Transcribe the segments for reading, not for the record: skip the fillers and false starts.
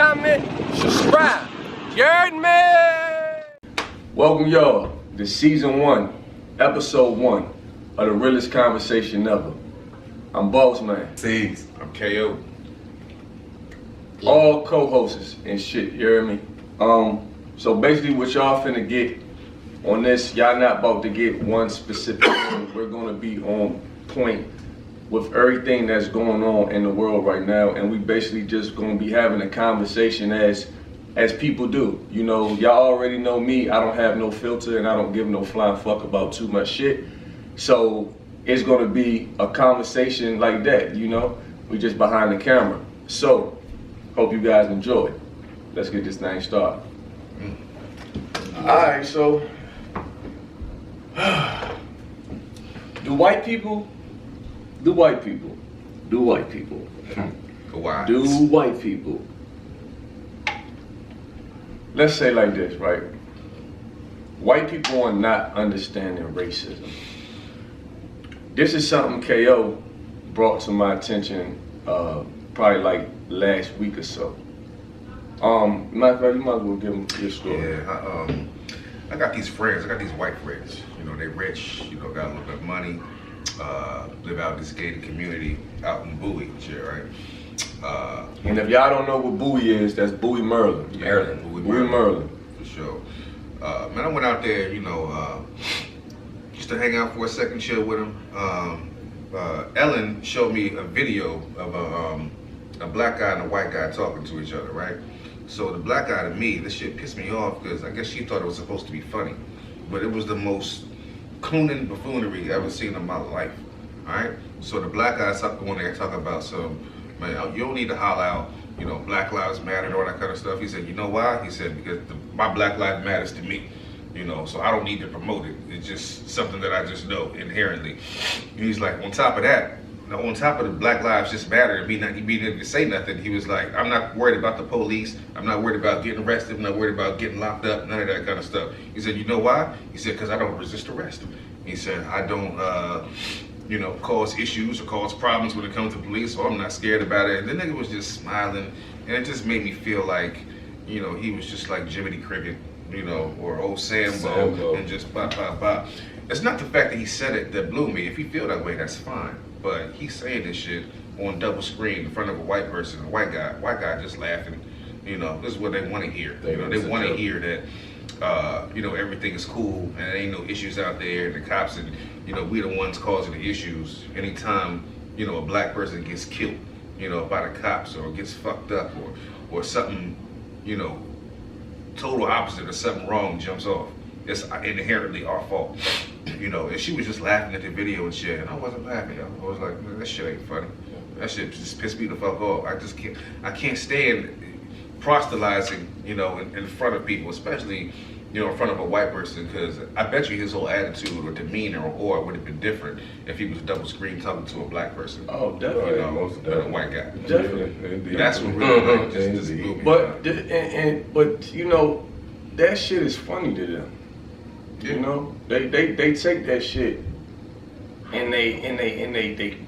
comment, subscribe. You heard me? Welcome y'all to season 1, episode 1 of the realest conversation ever. I'm Boss Man. C's. I'm KO. All co-hosts and shit, you hear me? So basically what y'all finna get on this, y'all not about to get one specific thing. We're gonna be on point with everything that's going on in the world right now, and we basically just gonna be having a conversation as people do. You know, y'all already know me, I don't have no filter and I don't give no flying fuck about too much shit. So it's gonna be a conversation like that, you know? We just behind the camera. So, hope you guys enjoy. Let's get this thing started. Alright, so do white people? Let's say like this, right? White people are not understanding racism. This is something KO brought to my attention probably like last week or so. Matter of fact, you might as well give them your story. Yeah, I got these friends, I got these white friends. You know, they rich, you know, got a little bit of money, live out in this gated community out in Bowie and shit, right? And if y'all don't know what Bowie is, that's Bowie, Maryland. Bowie, Maryland. For sure. Man, I went out there, you know, just to hang out for a second, chill with them. Ellen showed me a video of a black guy and a white guy talking to each other, right? So the black guy, to me, this shit pissed me off because I guess she thought it was supposed to be funny, but it was the most clooning buffoonery I've ever seen in my life. All right. So the black guy going there talking about man, you don't need to holler out, you know, Black Lives Matter and all that kind of stuff. He said, you know why? He said, because my Black Lives matters to me, you know, so I don't need to promote it. It's just something that I just know inherently. And he's like, on top of that, on top of the Black Lives just matter and being able to say nothing, he was like, I'm not worried about the police. I'm not worried about getting arrested. I'm not worried about getting locked up, none of that kind of stuff. He said, you know why? He said, because I don't resist arrest. He said, I don't, you know, cause issues or cause problems when it comes to police, so I'm not scared about it. And the nigga was just smiling, and it just made me feel like, you know, he was just like Jiminy Cricket, you know, or old Sambo, and just bop, bop, bop. It's not the fact that he said it that blew me. If he feel that way, that's fine. But he's saying this shit on double screen in front of a white person, a white guy just laughing. You know, this is what they want to hear. You know, they want to hear that, you know, everything is cool and there ain't no issues out there, and the cops and, you know, we the ones causing the issues. Anytime, you know, a black person gets killed, you know, by the cops or gets fucked up or something, you know, total opposite or something wrong jumps off, it's inherently our fault. You know, and she was just laughing at the video and shit, and I wasn't laughing, yo. I was like, man, that shit ain't funny. That shit just pissed me the fuck off. I can't stand proselytizing, you know, in front of people, especially, you know, in front of a white person, because I bet you his whole attitude or demeanor or aura would have been different if he was double screen talking to a black person. Oh, definitely. You know, than a white guy. Definitely. That's what really just blew me. But you know, that shit is funny to them. Yeah. You know, they take that shit and they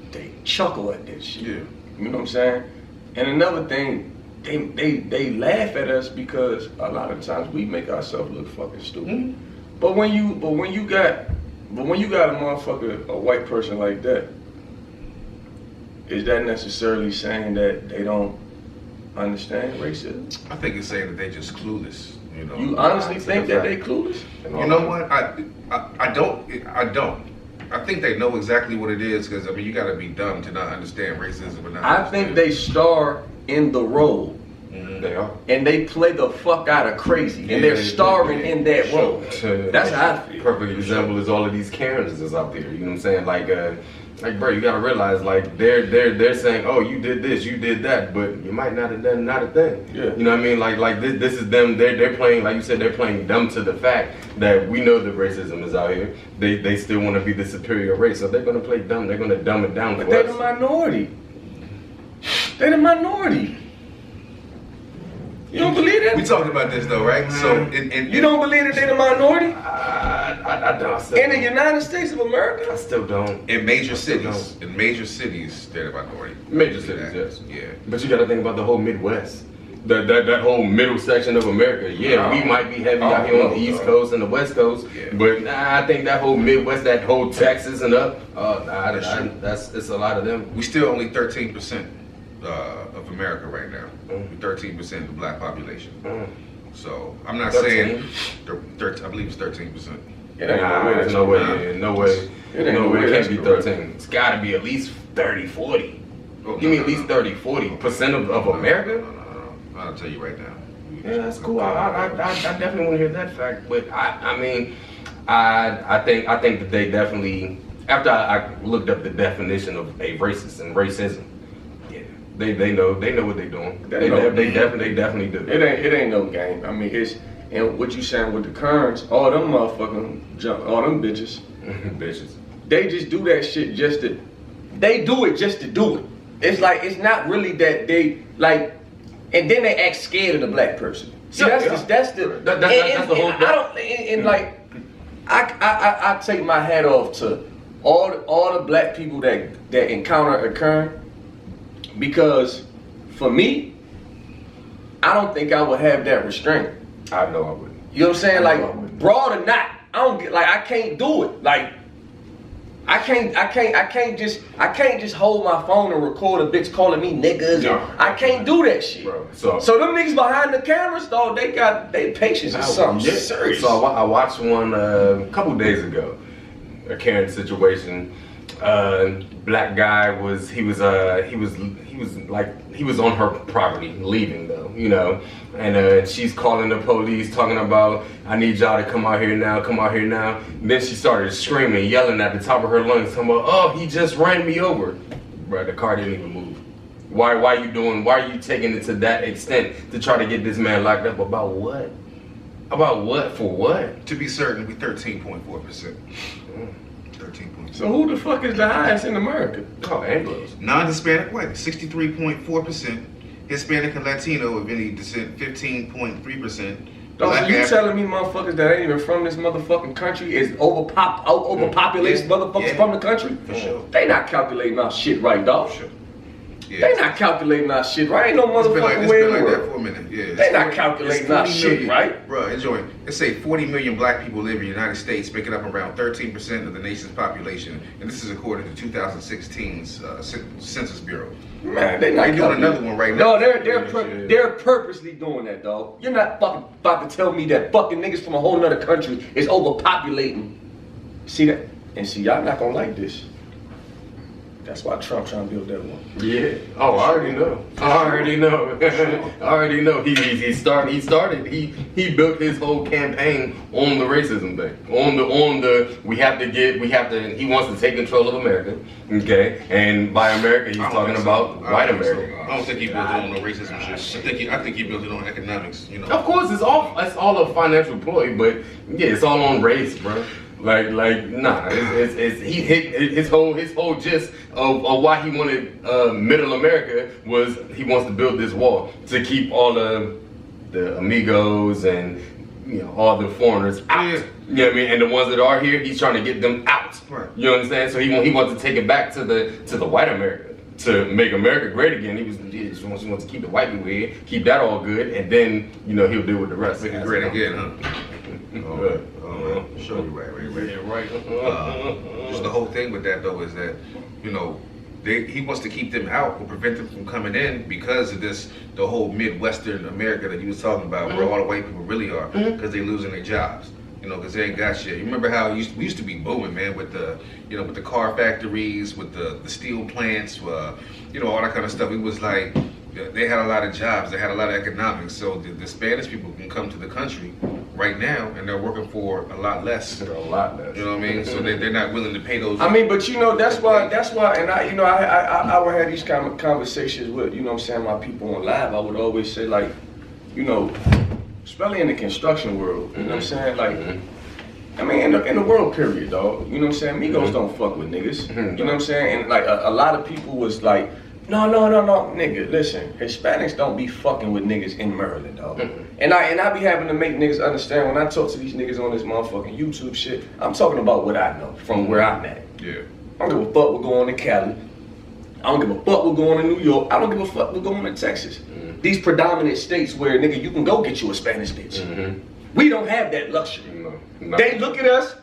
chuckle at that shit. Yeah. You know what I'm saying? And another thing, they laugh at us because a lot of times we make ourselves look fucking stupid. Mm-hmm. But when you got a motherfucker, a white person like that, is that necessarily saying that they don't understand racism? I think it's saying that they just clueless. You know, you honestly think that they clueless? You know what? I don't. I think they know exactly what it is, because I mean, you got to be dumb to not understand racism. I think they star in the role. Mm-hmm. They are, and they play the fuck out of crazy, and they're starring in that role. That's how I feel. Perfect example is all of these Karens that's out there. You know what I'm saying? Like, bro, you gotta realize, like, they're saying, oh, you did this, you did that, but you might not have done not a thing. Yeah. You know what I mean? Like this is them. They're playing, like you said, they're playing dumb to the fact that we know that racism is out here. They still want to be the superior race, so they're gonna play dumb. They're gonna dumb it down. But for they're us. the minority. They're the minority. You don't believe that? We talked about this though, right? So, you don't believe that they're the minority? I don't. In the United States of America? I still don't. In major cities, they're the minority. Major cities, yes. Yeah. But you got to think about the whole Midwest. that whole middle section of America. Yeah, we might be heavy out here on the East Coast and the West Coast, but I think that whole Midwest, that whole Texas and up, it's a lot of them. We still only 13% of America right now. 13% of the black population. So I'm not 13? saying, I believe it's 13%. There's no way it can't be 13. It's gotta be at least 30, 40. Give me at least 30, 40% of America? No. I'll tell you right now. Yeah, that's cool. I definitely want to hear that fact. But I mean, I think that they definitely, after I looked up the definition of a racist and racism, yeah, they know what they're doing. They definitely do. It ain't no game. I mean, and what you saying with the Kerns, all them motherfucking all them bitches, they just do that shit they do it just to do it. It's like, it's not really that they like, and then they act scared of the black person. See, that's the whole. I take my hat off to all the black people that encounter a Kern, because for me, I don't think I would have that restraint. I know I wouldn't. You know what I'm saying? Like, broad or not, I can't do it. Like, I can't just hold my phone and record a bitch calling me niggas. No. I can't do that shit. Bro, so them niggas behind the cameras, though, they patience is something serious. So I watched one a couple days ago, a Karen situation. Black guy was on her property leaving though, you know, and she's calling the police talking about, I need y'all to come out here now. And then she started screaming, yelling at the top of her lungs, talking about, oh, he just ran me over. Bro, the car didn't even move. Why are you taking it to that extent to try to get this man locked up? About what? About what? For what? To be certain, we 13.4%. So who the fuck is the highest in America? Oh, Anglos. Non-Hispanic white, 63.4%. Hispanic and Latino of any descent, 15.3%. So you telling me motherfuckers that ain't even from this motherfucking country is overpopulated motherfuckers from the country? For sure. They not calculating our shit right, dog. For sure. Yeah, they not calculating our shit right. Ain't no motherfucking way in the world. That for a minute. Yeah, they not calculating our shit right. Bro, enjoy. Let's say 40 million black people live in the United States, making up around 13% of the nation's population, and this is according to 2016's Census Bureau. Man, they not doing another one right now. No, they're purposely doing that, dog. You're not fucking about to tell me that fucking niggas from a whole nother country is overpopulating. See that? And see, y'all not gonna like this. That's why Trump trying to build that one. Yeah. Oh, I already know. I already know. He started. He built his whole campaign on the racism thing. On the he wants to take control of America. Okay. And by America he's talking about white America. I don't think he built it on no racism shit. I think he built it on economics, you know. Of course it's all a financial ploy, but yeah, it's all on race, bro. Nah, his whole gist of why he wanted middle America was he wants to build this wall to keep all the amigos and, you know, all the foreigners out. Yeah. You know what I mean? And the ones that are here, he's trying to get them out. Right. You understand? So he wants to take it back to the white America, to make America great again. He just wants to keep the white people here, keep that all good, and then, you know, he'll deal with the rest. Make it great again, huh? Show you right. Yeah, right. Just the whole thing with that though is that, you know, he wants to keep them out or prevent them from coming in because of the whole Midwestern America that he was talking about, where all the white people really are, because they losing their jobs. You know, because they ain't got shit. You remember how we used to be booming, man, with the car factories, with the steel plants, you know, all that kind of stuff. It was like they had a lot of jobs, they had a lot of economics. So the Spanish people can come to the country right now, and they're working for a lot less. A lot less. You know what I mean? So they're not willing to pay those. I mean, but you know, that's why, and I would have these kind of conversations with, you know what I'm saying, my people on live. I would always say, like, you know, especially in the construction world, you know what I'm saying, like, I mean, in the world period, dog, you know what I'm saying, Migos don't fuck with niggas, you know what I'm saying, and like a lot of people was like, no, nigga, listen, Hispanics don't be fucking with niggas in Maryland, dog. And I be having to make niggas understand when I talk to these niggas on this motherfucking YouTube shit, I'm talking about what I know from where I'm at. Yeah. I don't give a fuck what's going on in Cali. I don't give a fuck what's going on in New York. I don't give a fuck what's going on in Texas. these predominant states where, nigga, you can go get you a Spanish bitch. Mm-hmm. We don't have that luxury. No, They look at us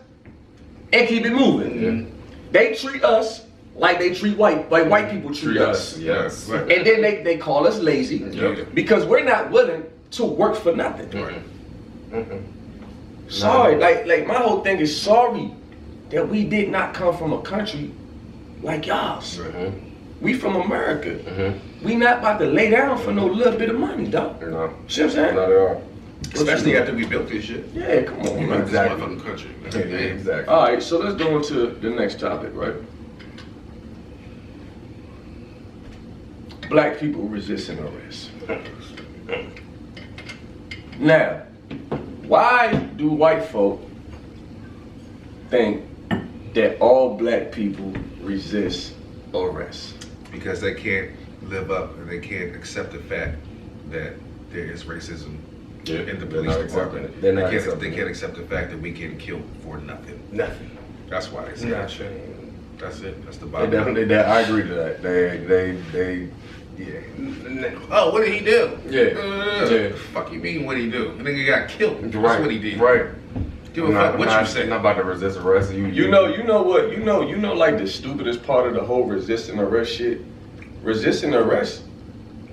and keep it moving. Mm-hmm. They treat us like they treat white people treat us. Yes. Right. And then they call us lazy Yep. because we're not willing to work for nothing. Right. Mm-hmm. Sorry, like my whole thing is sorry that we did not come from a country like y'all. Mm-hmm. We from America. Mm-hmm. We not about to lay down for no little bit of money, dog. No. See what I'm saying? Not at all. Especially after we built this shit. Yeah, come on, man. Exactly. This motherfucking country. Man. Yeah, exactly. All right, so let's go into the next topic, right? Black people resisting arrest. Now, why do white folk think that all black people resist arrest? Because they can't live up and they can't accept the fact that there is racism in the police department. They're not They accepting can't accept the fact that we get killed for nothing. Nothing. That's why they say Not that sure. shit. That's it. That's the They bottom. definitely. I agree to that. They. Yeah. Oh, what did he do? Yeah. The fuck you mean what did he do? The nigga got killed. That's Right. what he did. Right. Give a fuck what you say. I'm not about to resist arrest. You know like the stupidest part of the whole resisting arrest shit? Resisting arrest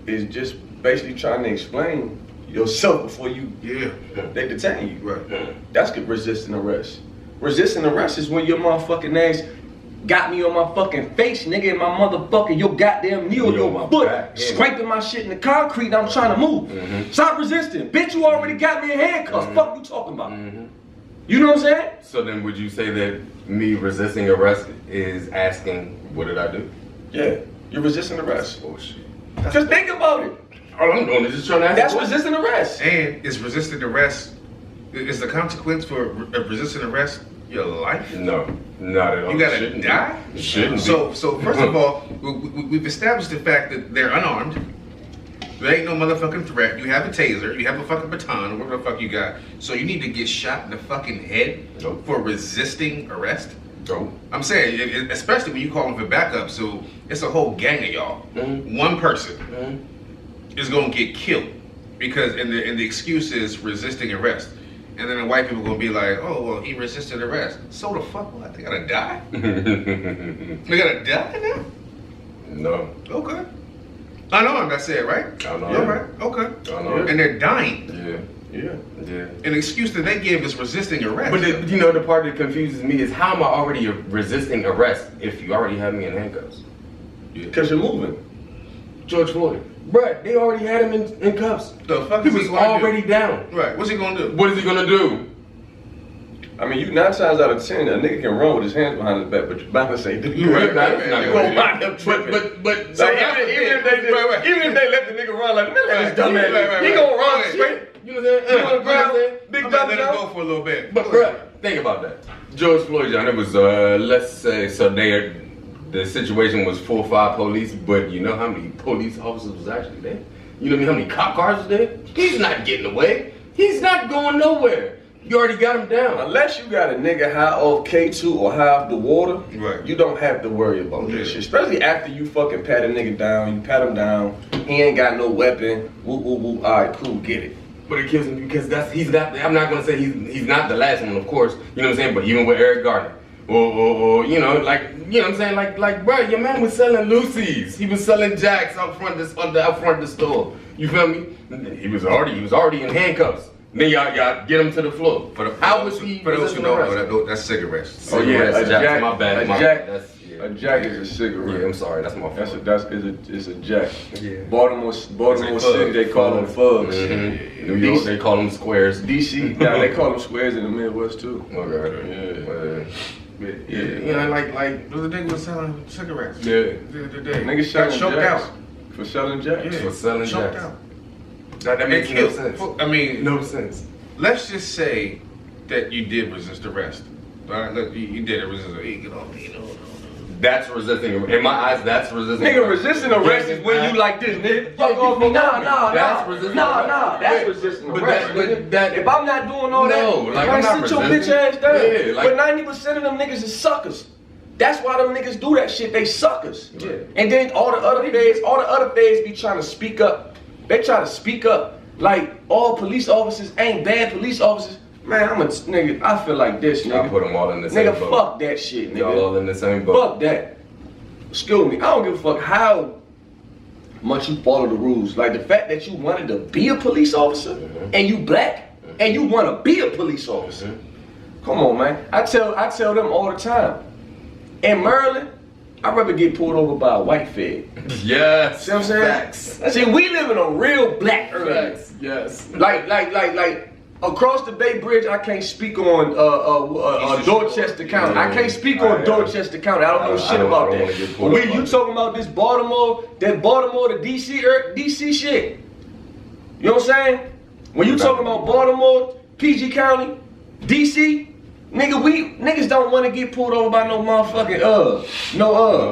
is just basically trying to explain yourself before they detain you. Right. That's good resisting arrest. Resisting arrest is when your motherfucking ass got me on my fucking face, nigga, in my motherfucking your goddamn knee or your foot, scraping my shit in the concrete and I'm trying to move. Mm-hmm. Stop resisting. Bitch, you already got me in handcuffs. Mm-hmm. Fuck you talking about? Mm-hmm. You know what I'm saying? So then, would you say that me resisting arrest is asking, what did I do? Yeah. You're resisting arrest. Bullshit. Just think about it. All I'm doing is just trying to ask. That's a question. resisting arrest. And is resisting arrest, is the consequence for resisting arrest your life? No, not at all. You gotta Shouldn't die? be. Shouldn't So first of all, we've established the fact that they're unarmed. There ain't no motherfucking threat. You have a taser, you have a fucking baton, or whatever the fuck you got. So you need to get shot in the fucking head Nope. for resisting arrest? be. Nope. I'm saying, especially when you call them for backup, so it's a whole gang of y'all. Mhm. One person Mhm. is gonna get killed because and the excuse is resisting arrest. And then the white people gonna be like, oh well, he resisted arrest. So the fuck what? They gotta die? They gotta die now? No. Okay. Unarmed, I said, right? Unarmed. Yeah, right. Okay. Unarmed. And they're dying. Yeah. Yeah. Yeah. An excuse that they give is resisting arrest. But the part that confuses me is how am I already resisting arrest if you already have me in handcuffs? Because you're moving. George Floyd. Bruh, they already had him in cuffs. the fuck He is was he gonna already do? down. Right. What's he gonna do? What is he gonna do? I mean, you 9 times out of 10, a nigga can run with his hands behind his back, but your balance ain't do You right, right. right, You right. gonna wind up tripping. But So so even if they did, Right. even if they let the nigga run like, man, let this dumb man, Right. he gonna run Right. straight. you know what I'm saying? You wanna grab big I'm dumb gonna let it go Joe? for a little bit. But bruh, think about that. George Floyd, John, it was let's say so the situation was 4 or 5 police, but you know how many police officers was actually there? You know how many cop cars was there? He's not getting away. He's not going nowhere. You already got him down. Unless you got a nigga high off K2 or high off the water, Right. you don't have to worry about this Yeah. shit. Especially after you fucking pat a nigga down, you pat him down, he ain't got no weapon, woo woo woo, alright, cool, get it. But it kills me because he's not. I'm not gonna say he's not the last one, of course. You know what I'm saying? But even with Eric Garner, or you know, like you know what I'm saying, like bro, your man was selling Lucy's. He was selling Jacks out front of the store. You feel me? He was already in handcuffs. Then y'all get him to the floor. How was he? For those who resisting don't arrest? know, that's cigarettes. Oh yeah, a jack, my bad. a jack is a cigarette. Yeah, I'm sorry, that's my fault. It's a jack. Yeah. Baltimore City, they call them fugs. Mhm. New York, they call them squares. DC, nah, they call them squares in the Midwest too. Okay. Yeah. Yeah. You know, like The nigga was selling cigarettes. Yeah. The other day. Niggas got selling choked jacks out. for selling jacks. Yeah. For selling choked jacks. out. That makes And no killed. sense. I mean, No sense. let's just say that you did resist arrest. All right, look, you did resist arrest. You know. That's resisting. In my eyes, that's resisting. Nigga, resisting arrest is when you like this, nigga. Fuck off me. Nah. That's resisting arrest. That's resisting But arrest. that- If I'm not doing all No, that, like, I I'm not sit your bitch resisting. ass down. Yeah, like- But 90% of them niggas is suckers. That's why them niggas do that shit. They suckers. Yeah. And then all the other feds be trying to speak up They try to speak up like all police officers ain't bad police officers. Man, I'm a nigga. I feel like this, nigga. I put them all in the same Nigga, boat. fuck that shit, nigga. Y'all all in the same boat. Fuck that. Excuse me. I don't give a fuck how much you follow the rules. Like the fact that you wanted to be a police officer and you black and you want to be a police officer. Come on, man. I tell them all the time. In Maryland, I'd rather get pulled over by a white fed. Yes. See what I'm saying? Facts. See, we live in a real black area. Facts. Yes. Like across the Bay Bridge, I can't speak on Dorchester County. I can't speak on Dorchester County. I don't know shit about that. When you talking about this Baltimore to DC shit. You know what I'm saying? When you talking about Baltimore, PG County, DC, niggas don't want to get pulled over by no motherfucking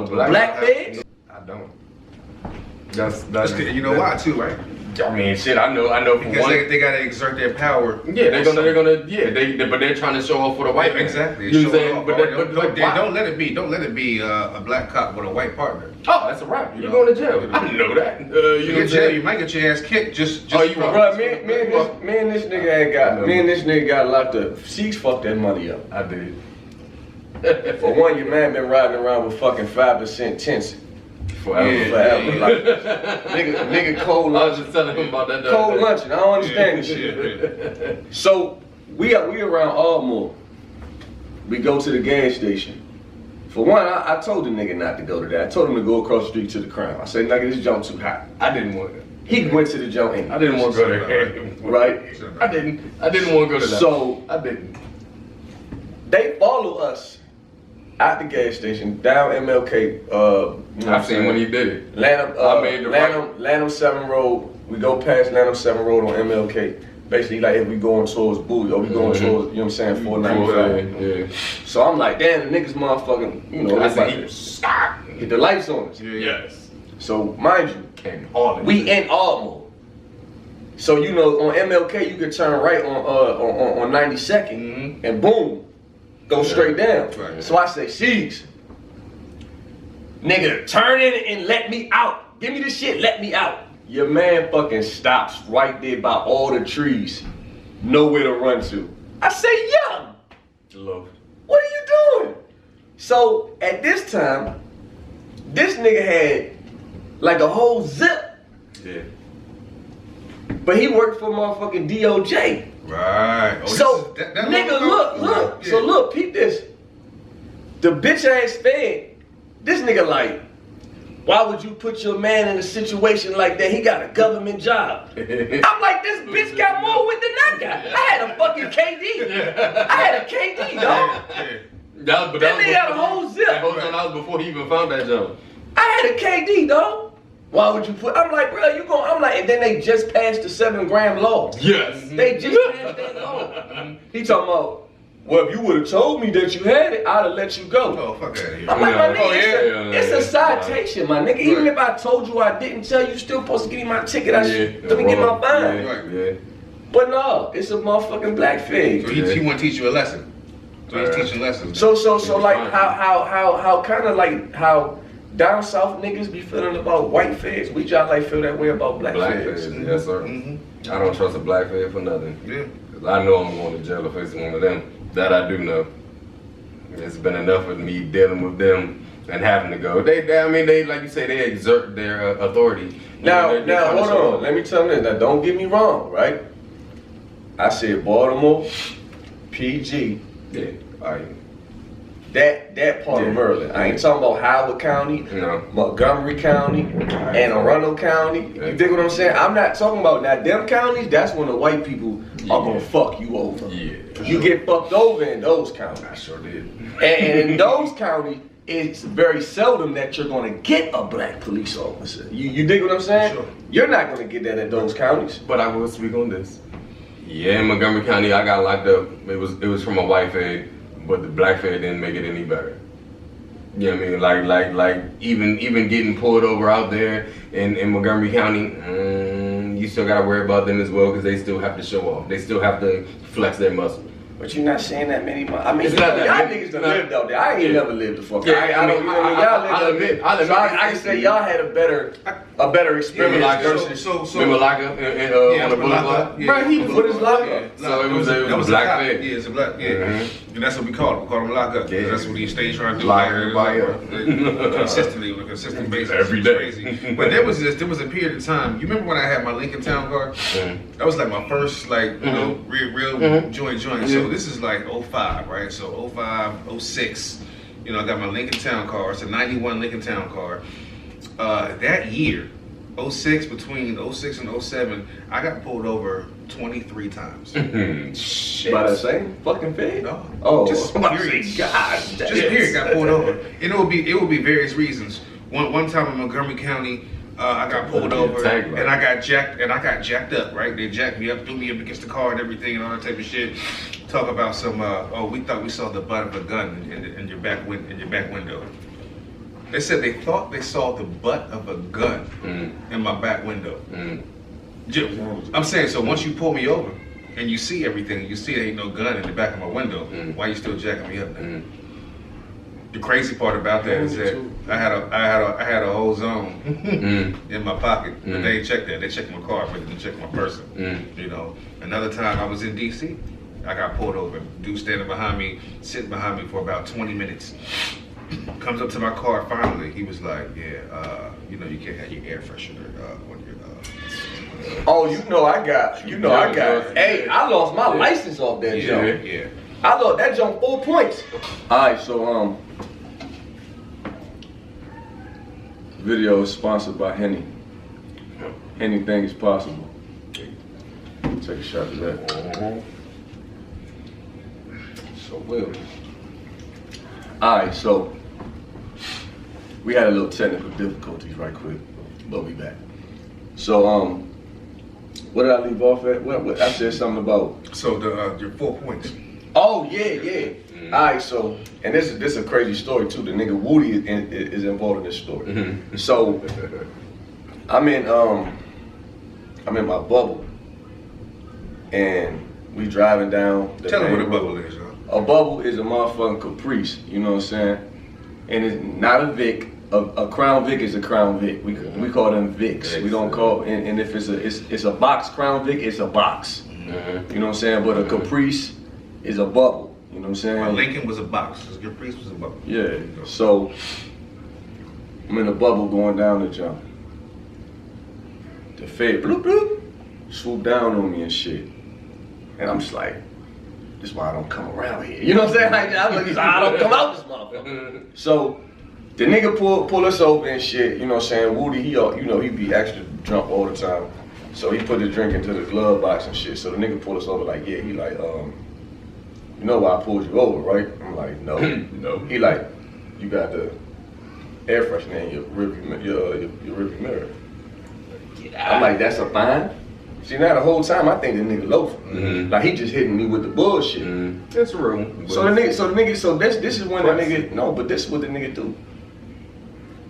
black feds. I don't. That's You know why too, right? I mean, shit. I know. For Because one, they gotta exert their power. yeah, they're gonna, but they're trying to show off for the white man. Exactly. You know what I'm Show saying? off. But Don't let it be a black cop with a white partner. oh, that's a wrap. You're going to jail. I didn't know that. You know what I'm jail, saying? you might get your ass kicked just Oh, you right? Me and this nigga got locked up. She's fucked that money up. I did. For one, your man been riding around with fucking 5% tents. Forever. Like, nigga cold I was lunch. just telling him about that. Cold lunching. I don't understand this shit. So we around Ardmore. We go to the gas station. For one, I told the nigga not to go to that. I told him to go across the street to the Crown. I said, nigga, this jump too hot. I didn't want it. He went to the jump anyway. I didn't want to go there. Right? I didn't want to go to that. So I didn't. they follow us at the gas station down MLK. I've seen when he did it. Lanham 7 Road. We go past Lanham 7 Road on MLK. Basically, like if we going towards Bowie or we going towards, you know what I'm saying, 495. Yeah. So I'm like, damn, the niggas motherfucking, you know, I it's said like, he stop. hit the lights on us. Yes. So mind you, Came all in. we in Ardmore. So you know, on MLK you could turn right on 92nd and boom, go straight down. Right. So I say, sheesh. Nigga, turn in and let me out. Give me the shit, let me out. Your man fucking stops right there by all the trees. Nowhere to run to. I say, young, Love. what are you doing? So at this time, this nigga had like a whole zip. Yeah. But he worked for motherfucking DOJ. Right. Oh, So, that nigga, look. Yeah. So look, peep this. The bitch ass fed, this nigga like, why would you put your man in a situation like that? He got a government job. I'm like, this bitch got more wit than I got. I had a fucking KD. I had a KD, dog. That That nigga had a whole zip. That was before he even found that job. I had a KD, dog. Why would you put? I'm like, bro, you going? I'm like, and then they just passed the 7-gram law. Yes. They just passed that law. He talking about, well, if you would have told me that you had it, I'd have let you go. Oh, fuck out of here. I'm like, my nigga, Oh, yeah. it's a citation, my nigga. Even if I told you I didn't tell you, you still supposed to give me my ticket. Let me get my fine. Yeah. But no, it's a motherfucking black So fig. he want to teach you a lesson. So he's teaching lessons. So like how kind of like how down south niggas be feeling about white figs. We just like feel that way about black figs. feds, yes sir. I don't trust a black fed for nothing. Yeah. 'Cause I know I'm going to jail if it's one of them. That I do know. It's been enough of me dealing with them and having to go. They like you say, they exert their authority. Now, They're trying to hold show on. Let me tell you this. Now, don't get me wrong, right? I said Baltimore, PG, Yeah. that part of Maryland. I ain't talking about Howard County, No. Montgomery County, Anne Arundel County. You dig what I'm saying? I'm not talking about now them counties. That's when the white people are gonna fuck you over. Yeah. You get fucked over in those counties. I sure did. And in those counties, it's very seldom that you're gonna get a black police officer. You dig what I'm saying? Sure. You're not gonna get that in those counties. But I will speak on this. Yeah, in Montgomery County, I got locked up. It was from a white fed, but the black fed didn't make it any better. You know what I mean? Like even getting pulled over out there in Montgomery County, you still gotta worry about them as well because they still have to show off. They still have to flex their muscle. But you're not saying that many. I mean, It's not that y'all many. niggas done No. lived out there. I ain't Yeah. never lived the fuck. Yeah, I don't. You know what I mean? Y'all lived I'll out admit- there. I'll So admit I can say y'all had a better. a better experience like versus. Remember Lockup on the boulevard? Yeah. Bro, he was with his lockup. So it was a black cop. fed. Yeah, it's a black. Yeah, and that's what we call it. We call him lockup. Yeah. That's what he stayed trying to do. Lock everybody up. Consistently on a consistent basis. Every It's day. Crazy. But there was a period of time. You remember when I had my Lincoln Town car? That was like my first real joint. So this is like 05, right? So 05, 06. You know, I got my Lincoln Town car. It's a 91 Lincoln Town car. That year, 06, between 06 and 07, I got pulled over 23 times. Shit. By the same fucking fed? No. Oh, Just period. God. Just period, got pulled over. And it would be various reasons. One time in Montgomery County, I got pulled over and I got jacked up, right? They jacked me up, threw me up against the car and everything and all that type of shit. Talk about some we thought we saw the butt of a gun in your back window. They said they thought they saw the butt of a gun in my back window. I'm saying, so once you pull me over and you see everything, you see there ain't no gun in the back of my window, why you still jacking me up now? The crazy part about that is that I had a whole zone in my pocket, but they ain't checked that. They checked my car, but they didn't check my person. You know, another time I was in DC, I got pulled over. Dude standing behind me, sitting behind me for about 20 minutes. Comes up to my car finally. He was like, "Yeah, you know you can't have your air freshener on your." Oh, I got. Hey, I lost my license off that jump. Yeah. I lost that jump 4 points. All right, so video is sponsored by Henny. Anything is possible. Take a shot of that. So well. All right, so we had a little technical difficulties right quick, but we back. So what did I leave off at? What I said something about. So your 4 points. Oh yeah. All right, so and this is a crazy story too. The nigga Woody is involved in this story. So I'm in my bubble, and we driving down. Tell them what a bubble is, huh? A bubble is a motherfucking Caprice, you know what I'm saying? And it's not a Vic. A Crown Vic is a Crown Vic. We call them Vics. We don't call and if it's a box Crown Vic, it's a box. You know what I'm saying? But a Caprice is a bubble. You know what I'm saying? My Lincoln was a box. Your Caprice was a bubble. Yeah. So I'm in a bubble going down the jump. The Fed bloop bloop swoop down on me and shit. And I'm just like, this is why I don't come around here. You know what I'm saying? Like, I don't come out this motherfucker. So the nigga pull us over and shit. You know what I'm saying? Woody, he be extra drunk all the time. So he put the drink into the glove box and shit. So the nigga pulled us over like, yeah. He like, you know why I pulled you over, right? I'm like, no. No. He like, you got the air freshener in your rearview mirror. I'm like, that's a fine? See, now the whole time I think the nigga loafing. Like he just hitting me with the bullshit. That's real. So this is when the nigga, this is what the nigga do.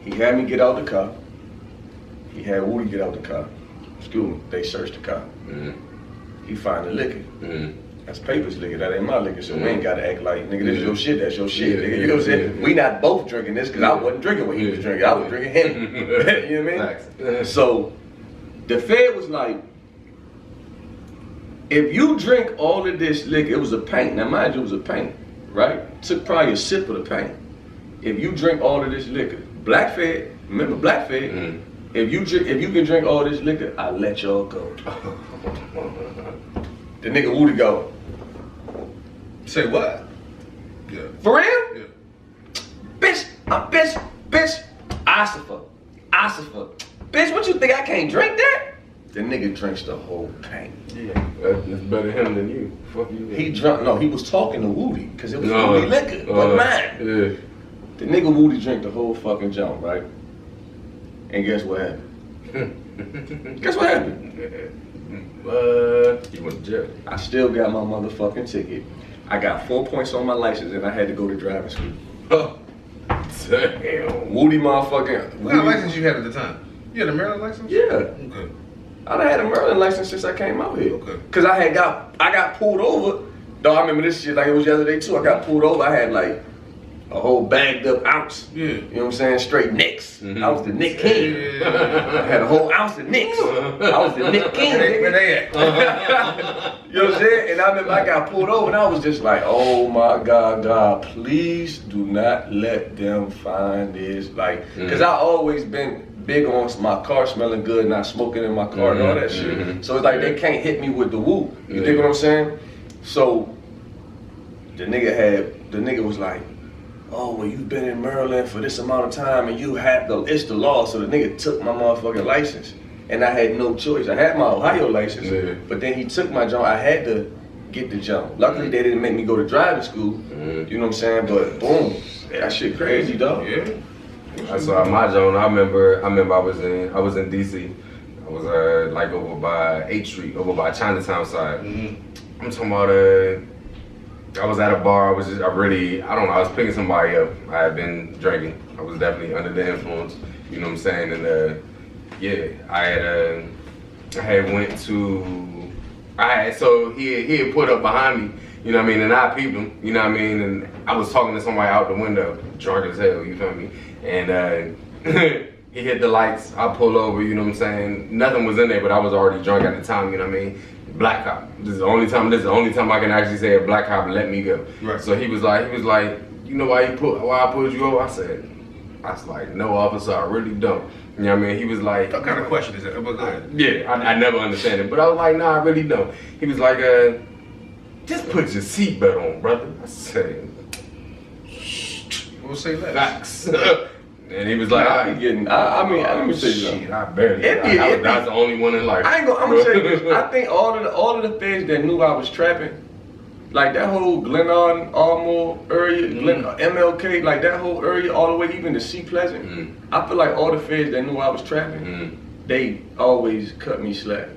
He had me get out the car. He had Woody get out the car. Excuse me, they searched the car. He find the liquor. That's Paper's liquor, that ain't my liquor, so we ain't gotta act like, nigga, this is your shit, that's your shit, nigga. You know what I'm saying? We not both drinking this, cause I wasn't drinking what he was drinking, I was drinking him. You know what I mean? So, the Fed was like, if you drink all of this liquor, it was a pint, now mind you, it was a pint, right? Took probably a sip of the pint. If you drink all of this liquor, Black Fed, remember Black Fed? If you can drink all this liquor, I let y'all go. The nigga Woody go, say what? Yeah. for real? Yeah. Bitch, Ossifer. Bitch, what you think, I can't drink that? The nigga drinks the whole pint. Yeah, that's better him than you. Fuck you. He drunk, no, he was talking to Woody, cause it was Woody liquor, but mine. Yeah. The nigga Woody drank the whole fucking jump, right? And guess what happened? Guess what happened? He went to jail. I still got my motherfucking ticket. I got 4 points on my license and I had to go to driving school. Oh, damn. Woody motherfucking. What kind of license you had at the time? You had a Maryland license? Yeah. Okay. I done had a Maryland license since I came out here. Okay. Cause I got pulled over. Dog, I remember this shit like it was yesterday too. I got pulled over. I had like a whole bagged up ounce. Yeah. You know what I'm saying? Straight nicks. Mhm. I was the Nick King. Yeah. I had a whole ounce of nicks. I was the Nick King. Where they at? You know what I'm saying? And I remember I got pulled over and I was just like, oh my God, please do not let them find this. Like, cause I always been big on my car smelling good, not smoking in my car and all that shit. So it's like they can't hit me with the woo. You dig what I'm saying? So the nigga was like, oh, well, you've been in Maryland for this amount of time and you have it's the law. So the nigga took my motherfucking license and I had no choice. I had my Ohio license, but then he took my jump. I had to get the jump. Luckily, they didn't make me go to driving school. You know what I'm saying? But boom, that shit crazy, dog. Yeah. I saw my zone. I remember I was in DC. I was like over by 8th Street, over by Chinatown side. I'm talking about I was at a bar. I don't know. I was picking somebody up. I had been drinking. I was definitely under the influence. You know what I'm saying? And yeah, I had went to. So he had put up behind me. You know what I mean? And I peeped him. You know what I mean? And I was talking to somebody out the window, drunk as hell. You feel me? And he hit the lights. I pull over. You know what I'm saying? Nothing was in there, but I was already drunk at the time. You know what I mean? Black cop. This is the only time I can actually say a black cop let me go. Right. So he was like, you know why I pulled you over? I was like, no, officer, I really don't. You know what I mean? He was like, What kind of question is that? Yeah, I never understand it, but I was like, nah, I really don't. He was like, just put your seatbelt on, brother. I said, We'll say that. facts. And he was like, I be getting. I mean, let me say something. shit, I barely. I was the only one in life. I'm gonna say this. I think all of the feds that knew I was trapping, like that whole Glenarm, Armour area, MLK, like that whole area, all the way even to Sea Pleasant. I feel like all the feds that knew I was trapping, they always cut me slack,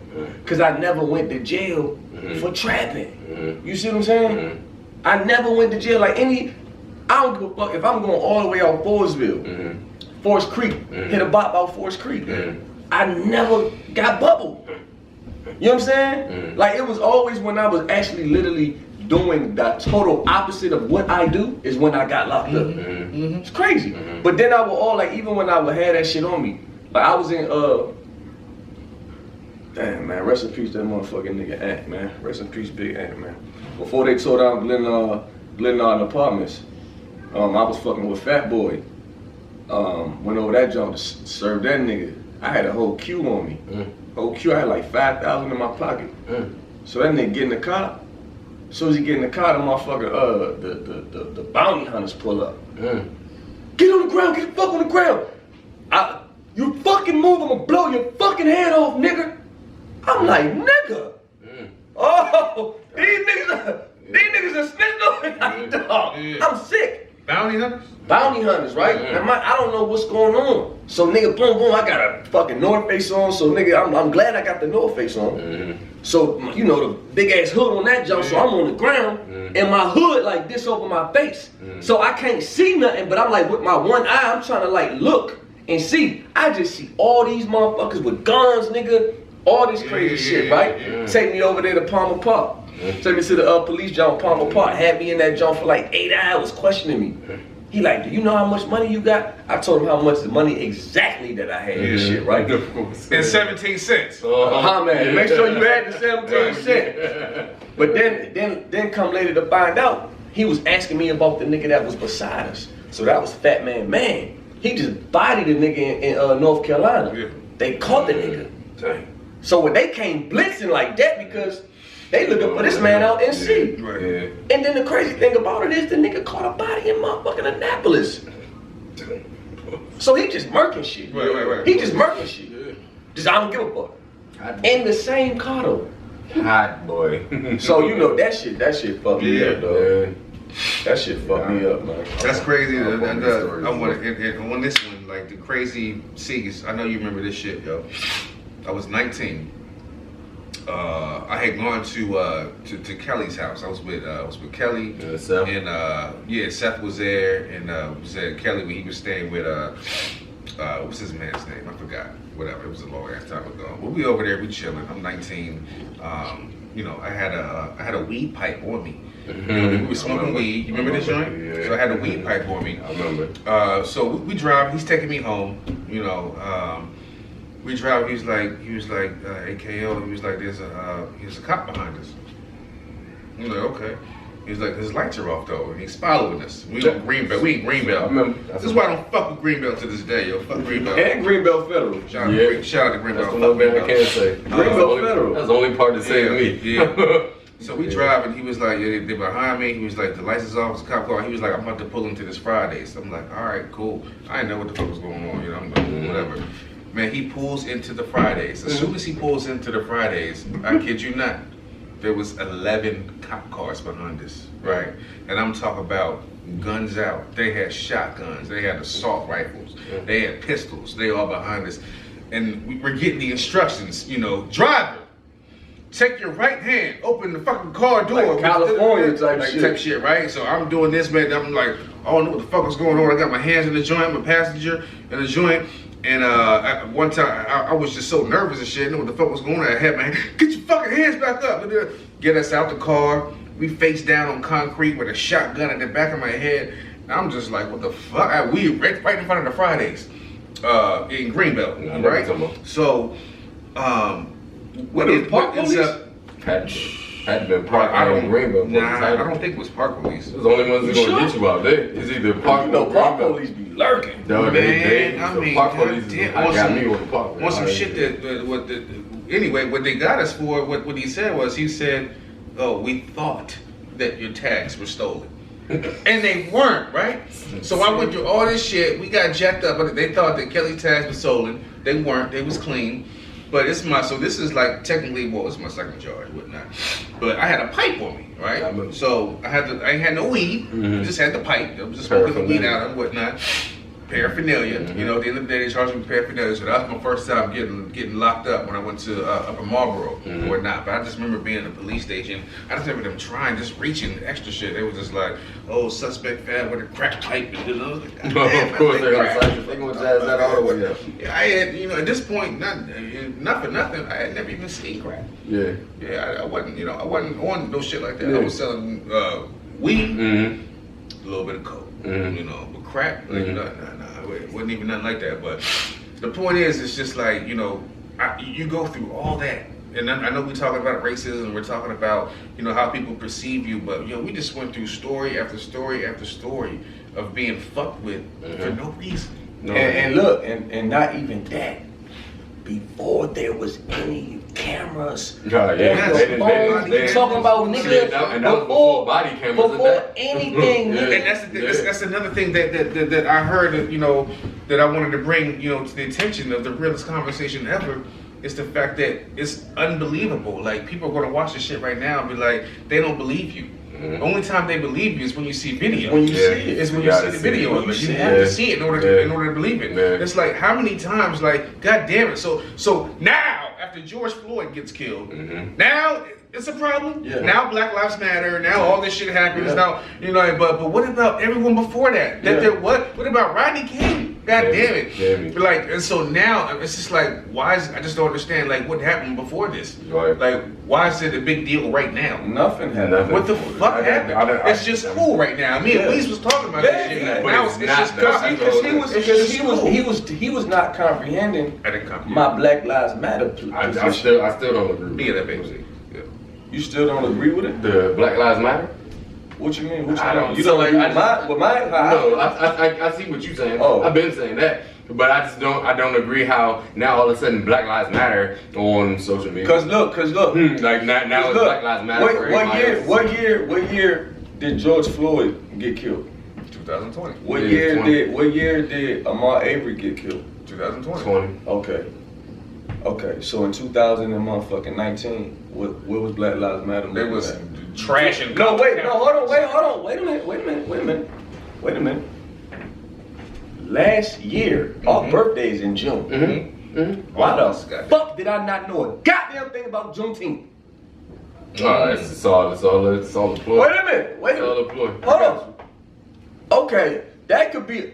cause I never went to jail for trapping. You see what I'm saying? I never went to jail like any. I don't give a fuck if I'm going all the way out Forestville, Forest Creek, hit a bop out Forest Creek. I never got bubbled. You know what I'm saying? Like it was always when I was actually literally doing the total opposite of what I do is when I got locked up. It's crazy. But then I would all like, even when I would have that shit on me, like I was in damn man, rest in peace that motherfucking nigga Ant, man. Rest in peace Big Ant, man. Before they tore down Glenarm Apartments, I was fucking with Fat Boy. Went over that jump to serve that nigga. I had a whole queue on me. Whole queue, I had like 5,000 in my pocket. So that nigga get in the car. As soon as he get in the car, the motherfucker, the bounty hunters pull up. Get on the ground, get the fuck on the ground. You fucking move, I'ma blow your fucking head off, nigga. I'm like, nigga. Oh, these niggas are snitching on me. Dog, I'm sick. Bounty hunters? Bounty hunters, right? I don't know what's going on. So nigga, boom, boom, I got a fucking North Face on. So nigga, I'm glad I got the North Face on. So, you know, the big ass hood on that jump, so I'm on the ground, and my hood like this over my face. So I can't see nothing, but I'm like, with my one eye, I'm trying to like look and see. I just see all these motherfuckers with guns, nigga, all this crazy shit, right? Take me over there to Palmer Park. Take me to the police jump, Palmer Park. Had me in that jump for like 8 hours questioning me. He like, do you know how much money you got? I told him how much the money exactly that I had and shit, right? And 17 cents. Man, make sure you had the 17 cents. But then come later to find out, he was asking me about the nigga that was beside us. So that was Fat Man. He just bodied the nigga in North Carolina. They caught the nigga. So when they came blitzing like that because they looking for this man out in sea. And then the crazy thing about it is the nigga caught a body in motherfucking Annapolis. So he just murking shit. He just murking shit. Just I don't give a fuck. In the same car though. Hot boy. So you know that shit fucked me up, dog. That shit fucked me up, man. That's crazy. I want on this one, like the crazy Segas. I know you remember this shit, yo. I was 19. I had gone to Kelly's house. I was with Kelly, Seth. And Seth was there, and was at Kelly when he was staying with what's his man's name? I forgot. Whatever. It was a long ass time ago. But we over there, we chilling. I'm 19. I had a weed pipe on me. We were smoking weed. You remember this joint? Yeah. So I had a weed pipe on me. I remember. So we drive. He's taking me home. We drive. He was like, AKO. He was like, there's a cop behind us. I'm like, okay. He's like, his lights are off though, and he's following us. We on Greenbelt. We in Greenbelt. I remember. This is why I don't fuck with Greenbelt to this day, yo. Fuck Greenbelt. And Greenbelt Federal. Shout out to Greenbelt. That's the one thing I can say. Greenbelt Federal. That's the only part that saved me. Yeah. So we drive, and he was like, they're behind me. He was like, the license officer, cop car. He was like, I'm about to pull into this Fridays. I'm like, all right, cool. I didn't know what the fuck was going on. I'm like, whatever. Man, he pulls into the Fridays. As soon as he pulls into the Fridays, I kid you not, there was 11 cop cars behind us, right? And I'm talking about guns out. They had shotguns. They had assault rifles. They had pistols. They all behind us. And we were getting the instructions, driver, take your right hand, open the fucking car door. Like California type shit, right? So I'm doing this, man. I'm like, I don't know what the fuck is going on. I got my hands in the joint. I'm a passenger in the joint. And one time, I was just so nervous and shit. I didn't know what the fuck was going on. I had my hand, get your fucking hands back up. Get us out the car. We face down on concrete with a shotgun in the back of my head. And I'm just like, what the fuck? We right in front of the Fridays in Greenbelt, right? So, what is park police? Had been parked in Greenbelt. I don't think it was park police. It's the only ones that's gonna get you out there. It's either park or park police be lurking. No, park police got me on the park. On some shit anyway, what they got us for, what he said was, he said, oh, we thought that your tags were stolen. And they weren't, right? So I went through all this shit. We got jacked up, but they thought that Kelly's tags were stolen. They weren't. They was clean. But this is like technically, it's my second charge, whatnot. But I had a pipe on me, right? So I ain't had no weed. I just had the pipe. I was just smoking the weed out and whatnot. Paraphernalia. At the end of the day, they charged me paraphernalia. So that was my first time getting locked up when I went to Upper Marlboro and whatnot. But I just remember being in the police station. I just remember them trying, just reaching extra shit. They was just like, oh, suspect found with a crack pipe. And I was like, God damn, of course they're gonna jazz that all the way up. Yeah, I had, at this point, not for nothing, I had never even seen crack. Yeah. Yeah, I wasn't on no shit like that. I was selling weed, a little bit of coke, but crack, it wasn't even nothing like that. But the point is, it's just like, you go through all that. And I know we're talking about racism, we're talking about, how people perceive you, but, we just went through story after story after story of being fucked with for no reason. No. And look, and not even that. Before there was any cameras, They talking about niggas, and that was before body cameras, before anything. And that's another thing that I heard that I wanted to bring to the attention of the realest conversation ever. Is the fact that it's unbelievable. Like, people are gonna watch this shit right now and be like, they don't believe you. The only time they believe you is when you see video. When you see it. It's when you see the video of it. You have to see it in order to believe it. Yeah. It's like, how many times, like, God damn it. So now, after George Floyd gets killed, now it's a problem. Yeah. Now Black Lives Matter. Now all this shit happens. Now, but what about everyone before that? What about Rodney King? God damn it. Like, and so now it's just like, I just don't understand, like, what happened before this? Right. Like, why is it a big deal right now? Nothing happened. What the fuck happened? It's just cool right now. Me and Weez was talking about this shit. Now it's just because he was not comprehending. I didn't comprehend my Black Lives Matter. I still don't agree. Yeah, that baby. Yeah. You still don't agree with it? The Black Lives Matter? What you mean? You don't like mine? No, I see what you're saying. Oh. I've been saying that, but I don't agree how now all of a sudden Black Lives Matter on social media. Cause look. Like now it's Black Lives Matter. What year did George Floyd get killed? 2020. What year did Ahmaud Arbery get killed? 2020. Okay. So in 2019, what was Black Lives Matter? They was trashing. Hold on. Wait a minute. Last year, our birthday's in June. Why the fuck did I not know a goddamn thing about Juneteenth? It's all the ploy. Wait a minute. It's all the ploy. Hold on. Okay, that could be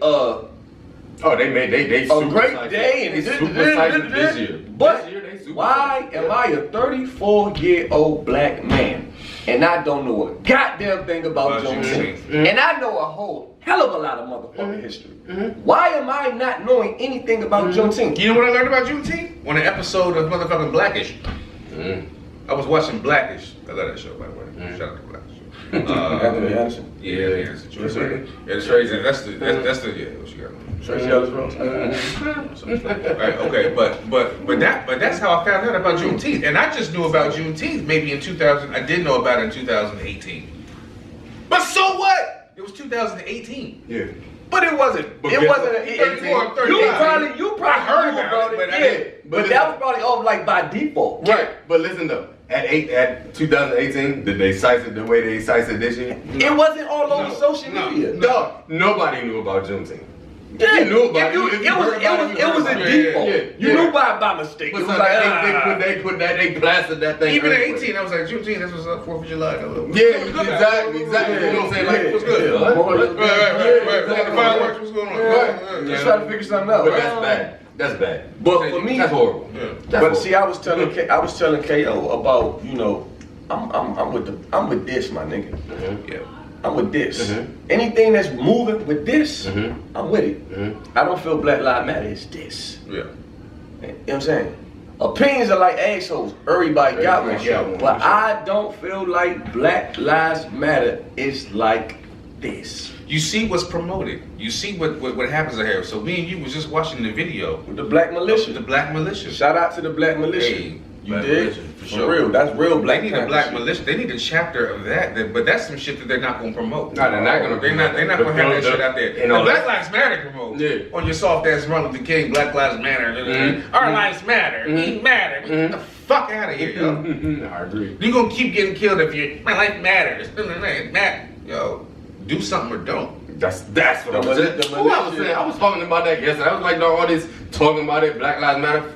Oh, they a super great psyched. day, and They super psyched this year. But This year, they super why am I a 34-year-old black man and I don't know a goddamn thing about Juneteenth? And I know a whole hell of a lot of motherfucking history. Why am I not knowing anything about Juneteenth? You know what I learned about Juneteenth? On an episode of motherfucking Blackish. I was watching Blackish. I love that show, by the way. Shout out to Blackish. Anthony Anderson. Yeah, it's Tracy. That's the yeah. What you got? Tracy Ellis Ross. Right, okay, but that's how I found out about Juneteenth, and I just knew about Juneteenth maybe in 2000. I didn't know about it in 2018. But so what? It was 2018. Yeah. But it wasn't. It wasn't. You probably heard knew about it, it. but I Yeah. didn't. But that was probably off like by default. Right, but listen though, at 2018, did they cite it the way they cited this year? It wasn't all over social media. Dog, nobody knew about Juneteenth. Yeah, You knew about it. It was a default. You knew by mistake. But It was so like, they plastered that thing. Even at everywhere. 18, I was like, Juneteenth, this was 4th of July. Yeah, exactly. You know what I'm saying? Like, what's good? Right. Fireworks, what's going on? Just try to figure something out. But that's bad. That's bad. But for me, that's horrible. But see, I was telling KO about, you know, I'm with this, my nigga. Yeah. I'm with this. Anything that's moving with this, I'm with it. I don't feel Black Lives Matter is this. Yeah. You know what I'm saying? Opinions are like assholes. Everybody got one. Yeah, But I don't feel like Black Lives Matter is like this. You see what's promoted. You see what happens here. So me and you was just watching the video. With the Black Militia. The Black Militia. Shout out to the Black Militia. Hey, you Black did? Militia, for sure. real. That's real Black They need Panther a Black shit. Militia. They need a chapter of that. But that's some shit that they're not gonna promote. No, they're not gonna. They're not gonna have that shit out there. You know, the Black Lives Matter promote. Yeah. On your soft ass Martin Luther King, Black Lives Matter. Our lives matter. We matter. Get the fuck out of here, yo. I agree. You're gonna keep getting killed if my life matters. Yo, do something or don't. That's what I was militia- saying. I was saying. I was talking about that yesterday. I was like, dog, all this talking about it, Black Lives Matter.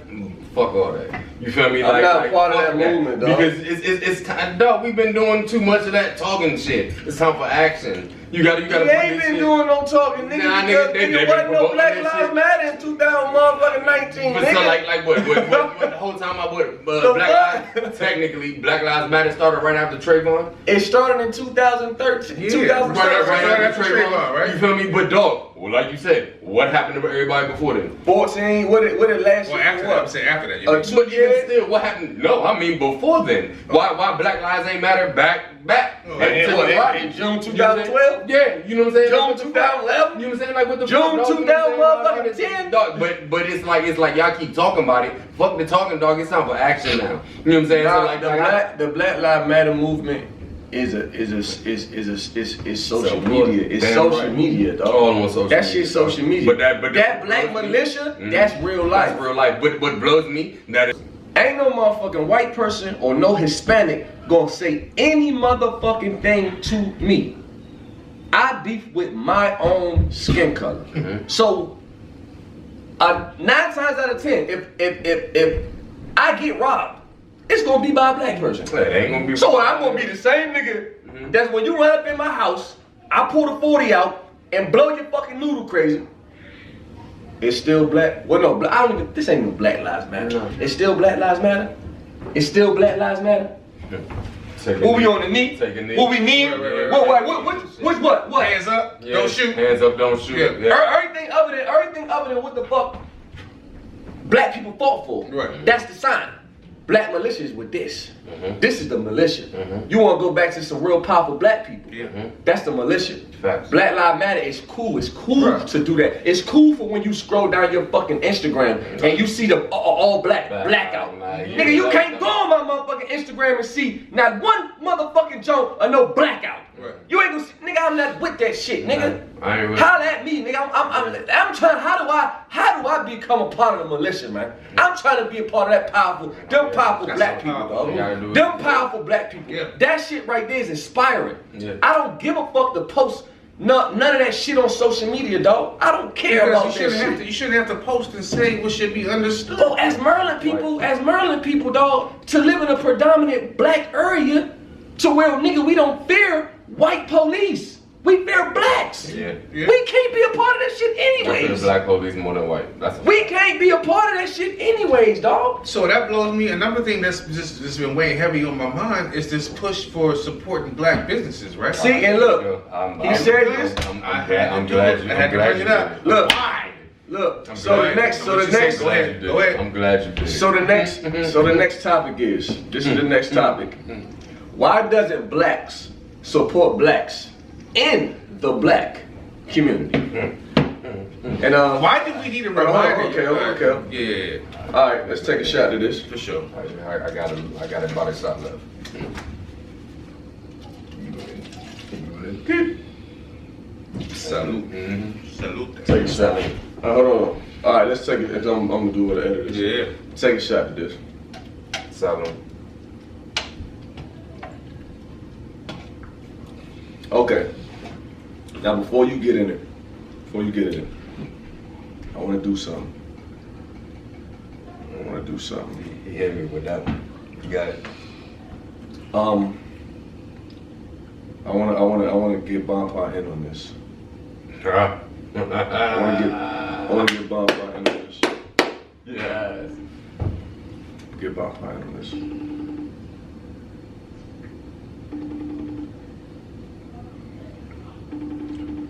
Fuck all that. You feel me? I'm not part of fuck that movement, dog. Because it's time, dog. We've been doing too much of that talking shit. It's time for action. You gotta. We put ain't this been shit. doing no talking, nigga. Nah, because they wasn't been no promoting Black that Lives shit. Matter in 2019, But nigga. so like what the whole time I would Black Lives technically Black Lives Matter started right after Trayvon. It started in 2013. Yeah, 2013. right after Trayvon, right? You feel me? But dog, well, like you said, what happened to everybody before then? 14. What it last Well, year? after that, I'm saying after that. You mean. But even still, what happened? No, I mean before then. Why Black Lives ain't matter back? In June 2012? Yeah, you know what I'm saying? June 2011? You know what I'm saying? Like what the June fuck, dog, 2010? Dog, but it's like y'all keep talking about it. Fuck the talking, dog. It's time for action now. You know what I'm saying? Nah, So like, the Black Lives Matter movement is social media. It's Damn social right. media, dog. All on social That media, shit's social dog. media. But that Black Militia, that's real life. That's real life. But what blows me that is. Ain't no motherfucking white person or no Hispanic gonna say any motherfucking thing to me. I beef with my own skin color. So 9 times out of 10, if I get robbed, it's gonna be by a black person. It ain't gonna be. So I'm gonna be the same nigga that's when you run up in my house, I pull the 40 out and blow your fucking noodle crazy. It's still black. Well, no, I don't even. This ain't no Black Lives Matter. No. It's still Black Lives Matter. It's still Black Lives Matter. What we on the knee? Take a knee. What we need? What? Hands up, Yeah. don't shoot. Hands up, don't shoot. Yeah. Everything other than what the fuck black people fought for. Right. That's the sign. Black militia is with this. This is the militia. You want to go back to some real powerful black people. That's the militia. Facts. Black Lives Matter is cool. It's cool to do that. It's cool for when you scroll down your fucking Instagram and you see the all blackout. Nigga, you can't go on my motherfucking Instagram and see not one motherfucking joke or no blackout. Right. You ain't gonna see, nigga, I'm not with that shit, nigga. I ain't with Holla at me, nigga. I'm trying, how do I become a part of the militia, man? I'm trying to be a part of that powerful That's black so people, powerful. dog. You gotta do it. Them powerful black people. Yeah. That shit right there is inspiring. Yeah. I don't give a fuck to post none of that shit on social media, dog. I don't care about that shit. You shouldn't have to post and say what should be understood. Bro, as Maryland people, dog, to live in a predominant black area, to where nigga we don't fear white police. They're blacks. Yeah. We can't be a part of that shit I feel anyways. black police more than white. That's a We can't be a part of that shit anyways, dog. So that blows me. Another thing that's just been weighing heavy on my mind is this push for supporting black businesses, right? See, and look, he said this. I'm glad you I had to bring it up. did Look, Why? look. I'm So glad- the next, Go ahead. Go ahead. I'm glad you did. so the next topic is. This is the next topic. Why doesn't blacks support blacks in the black community? And Why do we need a Hold on, reminder? okay. Yeah. All right, let's take a shot at this. For sure. I got it about a shot left. Salute. Mm-hmm. Salute. Take a shot. Hold on. All right, let's take it. I'm gonna do what I edit this. Yeah. Take a shot at this. Salute. Okay. Now before you get in it, I want to do something. He hit me with that one. You got it. I want to get Bonpire in on this. I want to get Bonpire in on this. Yes. Get Bonpire in on this.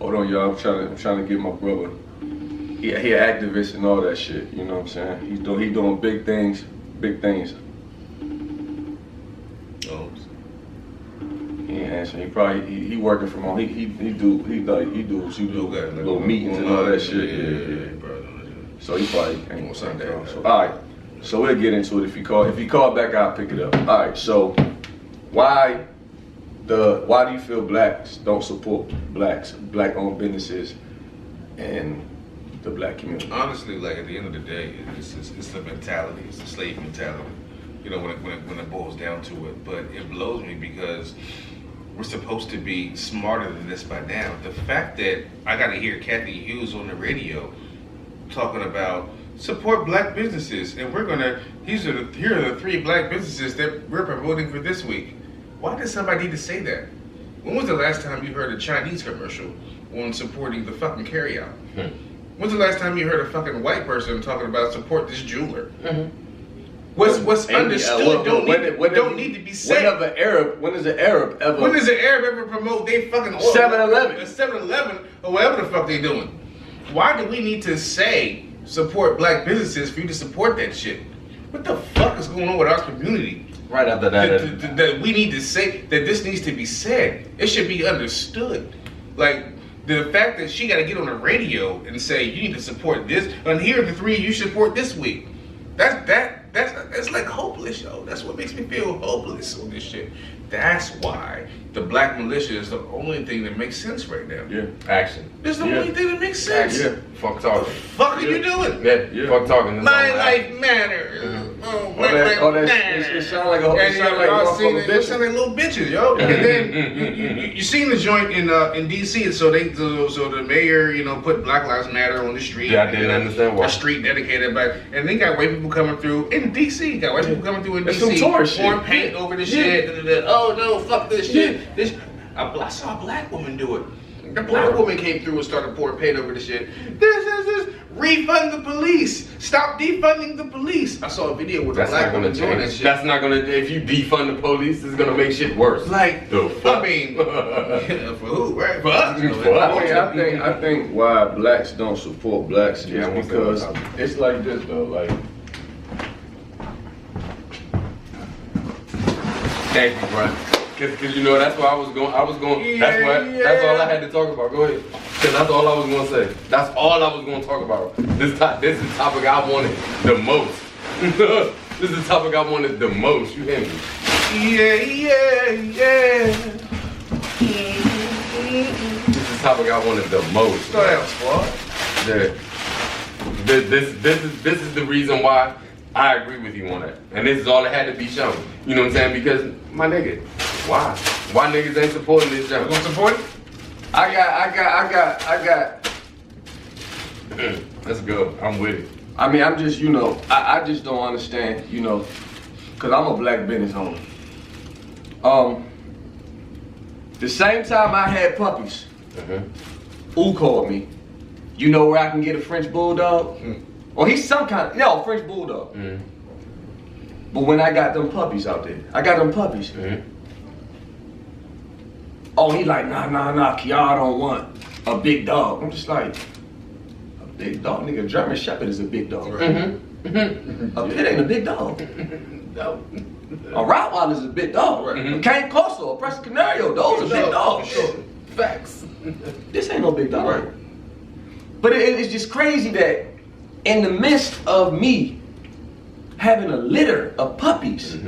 Hold on, y'all. I'm trying to get my brother. He an activist and all that shit. You know what I'm saying? He doing big things. Oh. He ain't answering. He probably he working from home. He do little meetings and all that shit. Yeah. So he probably ain't gonna sign that. So all right. So we'll get into it. If he call back, I'll pick it up. All right. So why do you feel blacks don't support black-owned businesses and the black community? Honestly, like at the end of the day, it's the mentality. It's the slave mentality. You know, when it boils down to it. But it blows me because we're supposed to be smarter than this by now. The fact that I got to hear Kathy Hughes on the radio talking about support black businesses, and here are the 3 black businesses that we're promoting for this week. Why does somebody need to say that? When was the last time you heard a Chinese commercial on supporting the fucking carryout? When's the last time you heard a fucking white person talking about support this jeweler? What's understood don't need to be said. When does an Arab ever promote they fucking oil? 7-Eleven. A 7-Eleven or whatever the fuck they doing? Why do we need to say support black businesses for you to support that shit? What the fuck is going on with our community? Right after that. That we need to say that this needs to be said. It should be understood. Like the fact that she got to get on the radio and say you need to support this, and here are the 3 you support this week. That's like hopeless, yo. That's what makes me feel hopeless on this shit. That's why the black militia is the only thing that makes sense right now. Yeah. Action. It's the only thing that makes sense. Yeah. Fuck talking. What the fuck are you doing? Yeah. Fuck talking. My life matters. Oh, my life matters. It sound like little bitches, yo. And then you seen the joint in DC, so the mayor, put Black Lives Matter on the street. Yeah, I didn't understand why. A street dedicated by, and they got white people coming through in DC. Got white people coming through in That's some DC. tourist shit. Pouring paint over the shit. Oh no, fuck this shit. I saw a black woman do it. The black woman came through and started pouring paint over the shit. This. Refund the police. Stop defunding the police. I saw a video with a black woman doing that shit. That's not gonna. If you defund the police, it's gonna make shit worse. Like, the fuck? I mean, for who? Right? For us. I think why blacks don't support blacks is because it's like this though. Like, thank you, bro. Cause you know that's why I was going. That's all I had to talk about. Go ahead. Cause that's all I was gonna say. That's all I was gonna talk about. This is the topic I wanted the most. This is the topic I wanted the most. You hear me? Yeah. This is the topic I wanted the most. Slow down, squad. Yeah. This is the reason why I agree with you on that. And this is all that had to be shown. You know what I'm saying? Because my nigga, why? Why niggas ain't supporting this show? You gonna support it? I got. Let's go. I'm with it. I mean, I'm just, I just don't understand, because I'm a black business owner. The same time I had puppies, Who called me? You know where I can get a French bulldog? Or he's some kind of, French bulldog. But when I got them puppies out there, I got them puppies. Oh, he like, nah, Kiara don't want a big dog. I'm just like, a big dog? Nigga, German Shepherd is a big dog. A pit ain't a big dog. No. A Rottweiler is a big dog. A Cane Corso, a Presa Canario, those are big dogs. Facts. This ain't no big dog. But it's just crazy that in the midst of me having a litter of puppies,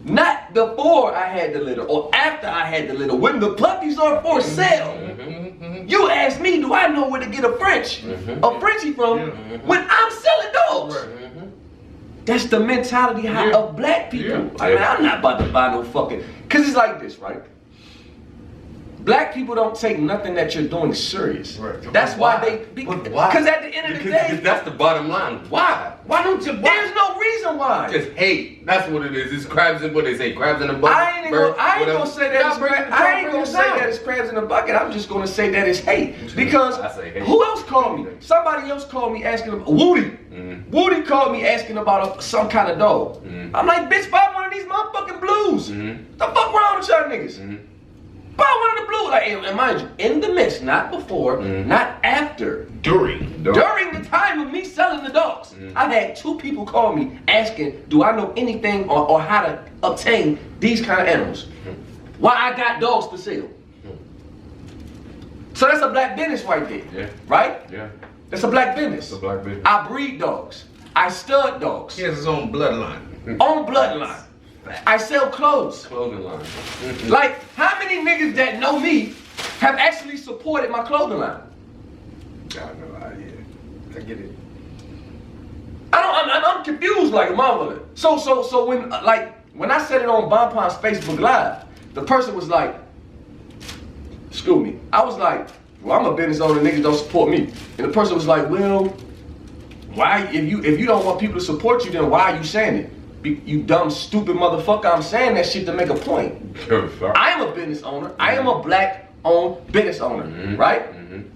not before I had the litter or after I had the litter, when the puppies are for sale, you ask me, do I know where to get a Frenchie from when I'm selling dogs? That's the mentality of black people. I mean, I'm not about to buy no fucking, cause it's like this, right? Black people don't take nothing that you're doing serious. That's why because at the end of the day, that's the bottom line. Why? Why don't you? There's no reason why. Just hate. That's what it is. It's crabs in what they say. Crabs in a bucket. I ain't gonna say that it's crabs in a bucket. I'm just gonna say that it's hate. Because I say hate. Who else called me? Somebody else called me asking about Woody. Woody called me asking about some kind of dog. I'm like, bitch, buy one of these motherfucking blues. The fuck wrong with y'all niggas? Buy one of the blues. Like, and mind you, in the midst, not before, not after, during the time of me selling the dogs, I had 2 people call me asking, do I know anything or how to obtain these kind of animals? Why I got dogs for sale. So that's a black business right there, right? Yeah. That's a black business. It's a black business. I breed dogs. I stud dogs. He has his own bloodline. Own bloodline. I sell clothes. Clothing line. Like, how many niggas that know me have actually supported my clothing line? Got no idea. I get it. I'm confused like a motherfucker. So when I said it on Bonpon's Facebook Live, the person was like, excuse me. I was like, well, I'm a business owner, niggas don't support me. And the person was like, well, why, if you don't want people to support you, then why are you saying it? You dumb, stupid motherfucker, I'm saying that shit to make a point. I am a business owner. I am a black-owned business owner, right?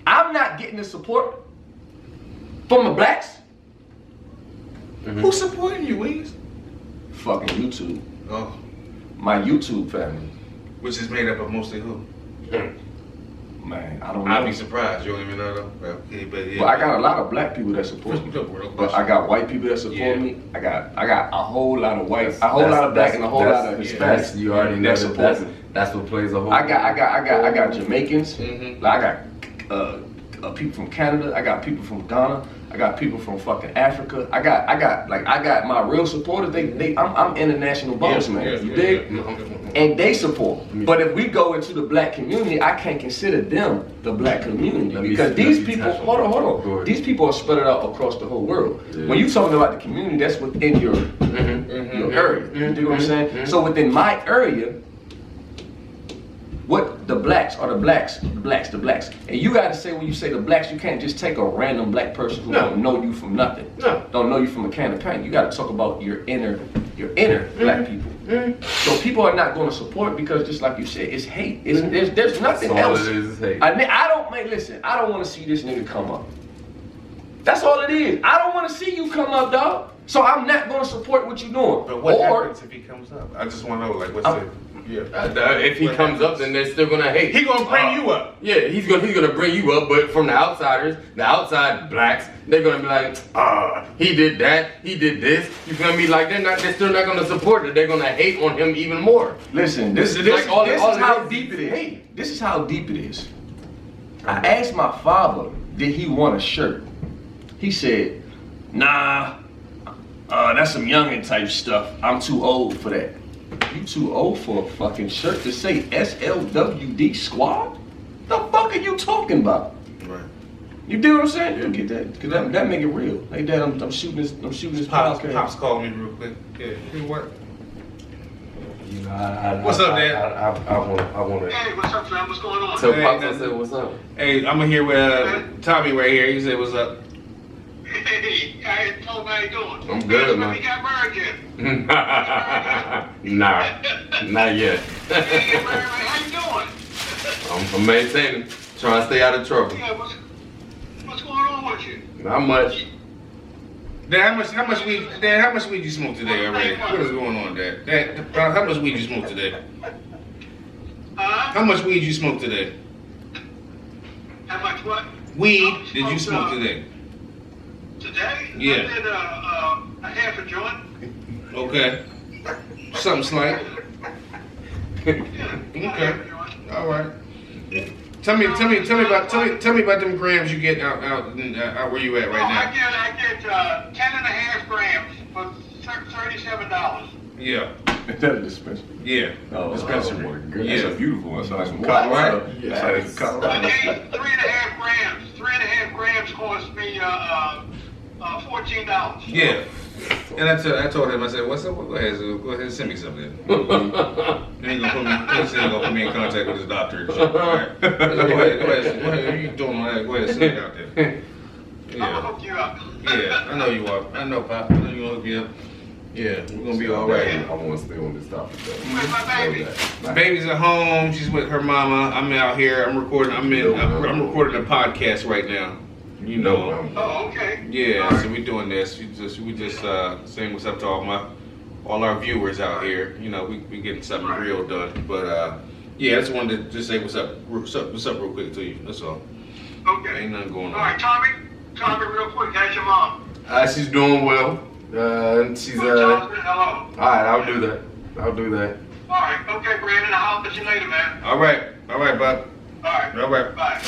I'm not getting the support from the blacks. Who's supporting you, Wings? Fucking YouTube. Oh. My YouTube family. Which is made up of mostly who? Man, I don't know. I'd be surprised. You don't even know though. Well, I got a lot of black people that support me. But I got white people that support me. I got a whole lot of white, a whole lot of black, and a whole lot of Hispanics. You already know that support me. That's what plays a whole. I got Jamaicans. Like, I got people from Canada. I got people from Ghana. I got people from fucking Africa. I got my real supporters. I'm international boss man. You dig? And they support. But if we go into the black community, I can't consider them the black community because these people. Hold on. These people are spread out across the whole world. When you talking about the community, that's within your area. You dig what I'm saying? So within my area, what the blacks are the blacks. And you gotta say, when you say the blacks, you can't just take a random black person who don't know you from nothing. Don't know you from a can of paint. You gotta talk about your inner black people. So people are not gonna support because, just like you said, it's hate. There's nothing else. All it is hate. I don't wanna see this nigga come up. That's all it is. I don't wanna see you come up, dog. So I'm not gonna support what you're doing. But what happens if he comes up? I just wanna know, like, what's the... if he comes up, then they're still gonna hate. He gonna bring you up. Yeah, he's gonna bring you up, but from the outsiders, the outside blacks, they're gonna be like, he did that, he did this. You feel me? Like they're still not gonna support it. They're gonna hate on him even more. Listen, this is how deep it is. This is how deep it is. I asked my father, did he want a shirt? He said, nah, that's some youngin' type stuff. I'm too old for that. You too old for a fucking shirt to say SLWD squad? The fuck are you talking about? Right. You do what I'm saying? You get that? Cause that make it real. Like that, I'm shooting this podcast. Pops calling me real quick. Yeah, you work. You know, what's up, Dad? I want to. Hey, what's up, fam? What's going on? So Hey, Pops said, "What's up?" Hey, I'm here with Tommy right here. He said, "What's up?" Hey, I told me how you doing. I'm good, man. You got married yet? Nah, not yet. Hey, how you doing? I'm maintaining. Trying to stay out of trouble. Yeah, what's going on with you? Not much. Dad, how much weed you smoked today already? What is going on, Dad? Dad, how much weed you smoked today? How much weed you smoked today? How much what? Weed did you smoke today? Today? Yeah. I did a half a joint. Okay. Something slight. Yeah, Okay. half a joint. All right. Tell me about them grams you get out where you at right now. I get 10 and a half grams for $37. Yeah. Is that a dispensary? Yeah. Oh, Dispensary. Oh, good. Yeah. That's a beautiful one. So that's from What? Colorado. Yes. That's from I Colorado. need 3.5 grams. 3.5 grams cost me $14. Yeah. And I told him, I said, what's up? Go ahead and send me something. He ain't gonna put me in contact with his doctor and shit. All right. Go ahead. What are you doing? Go ahead and send it out there. I'm gonna Yeah. hook you up. Yeah, I know you are. I know, Pop. I know you gonna hook me up. Yeah, we're gonna be all right. I want to stay on this topic though. Where's my baby? My baby's at home. She's with her mama. I'm out here. I'm recording. I'm recording a podcast right now. You know. Oh, okay. Yeah. All right. So we doing this. We just saying what's up to all our viewers out here. You know, we getting something real done. But yeah, I just wanted to just say what's up real quick to you. That's all. Okay. Ain't nothing going on. All right, Tommy, real quick. How's your mom? She's doing well. She's Tell her hello. All right, I'll do that. All right. Okay, Brandon. I'll holler at you later, man. All right, Bob. All right. Bye.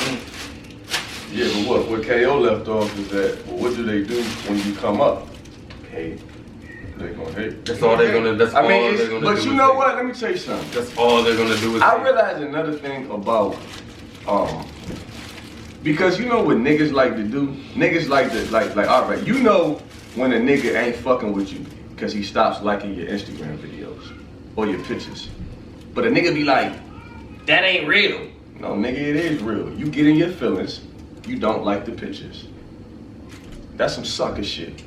Yeah, but what KO left off is that, well, what do they do when you come up? Hey, They gonna hate. that's all they're gonna. That's all I mean, they're gonna but do. you is know hate. what? Let me tell you something. That's all they're gonna do is. I hate. realize another thing about, because you know what niggas like to do? Niggas like to, like, all right, you know when a nigga ain't fucking with you because he stops liking your Instagram videos or your pictures. But a nigga be like, that ain't real. No, nigga, it is real. You get in your feelings, you don't like the pictures. That's some sucker shit.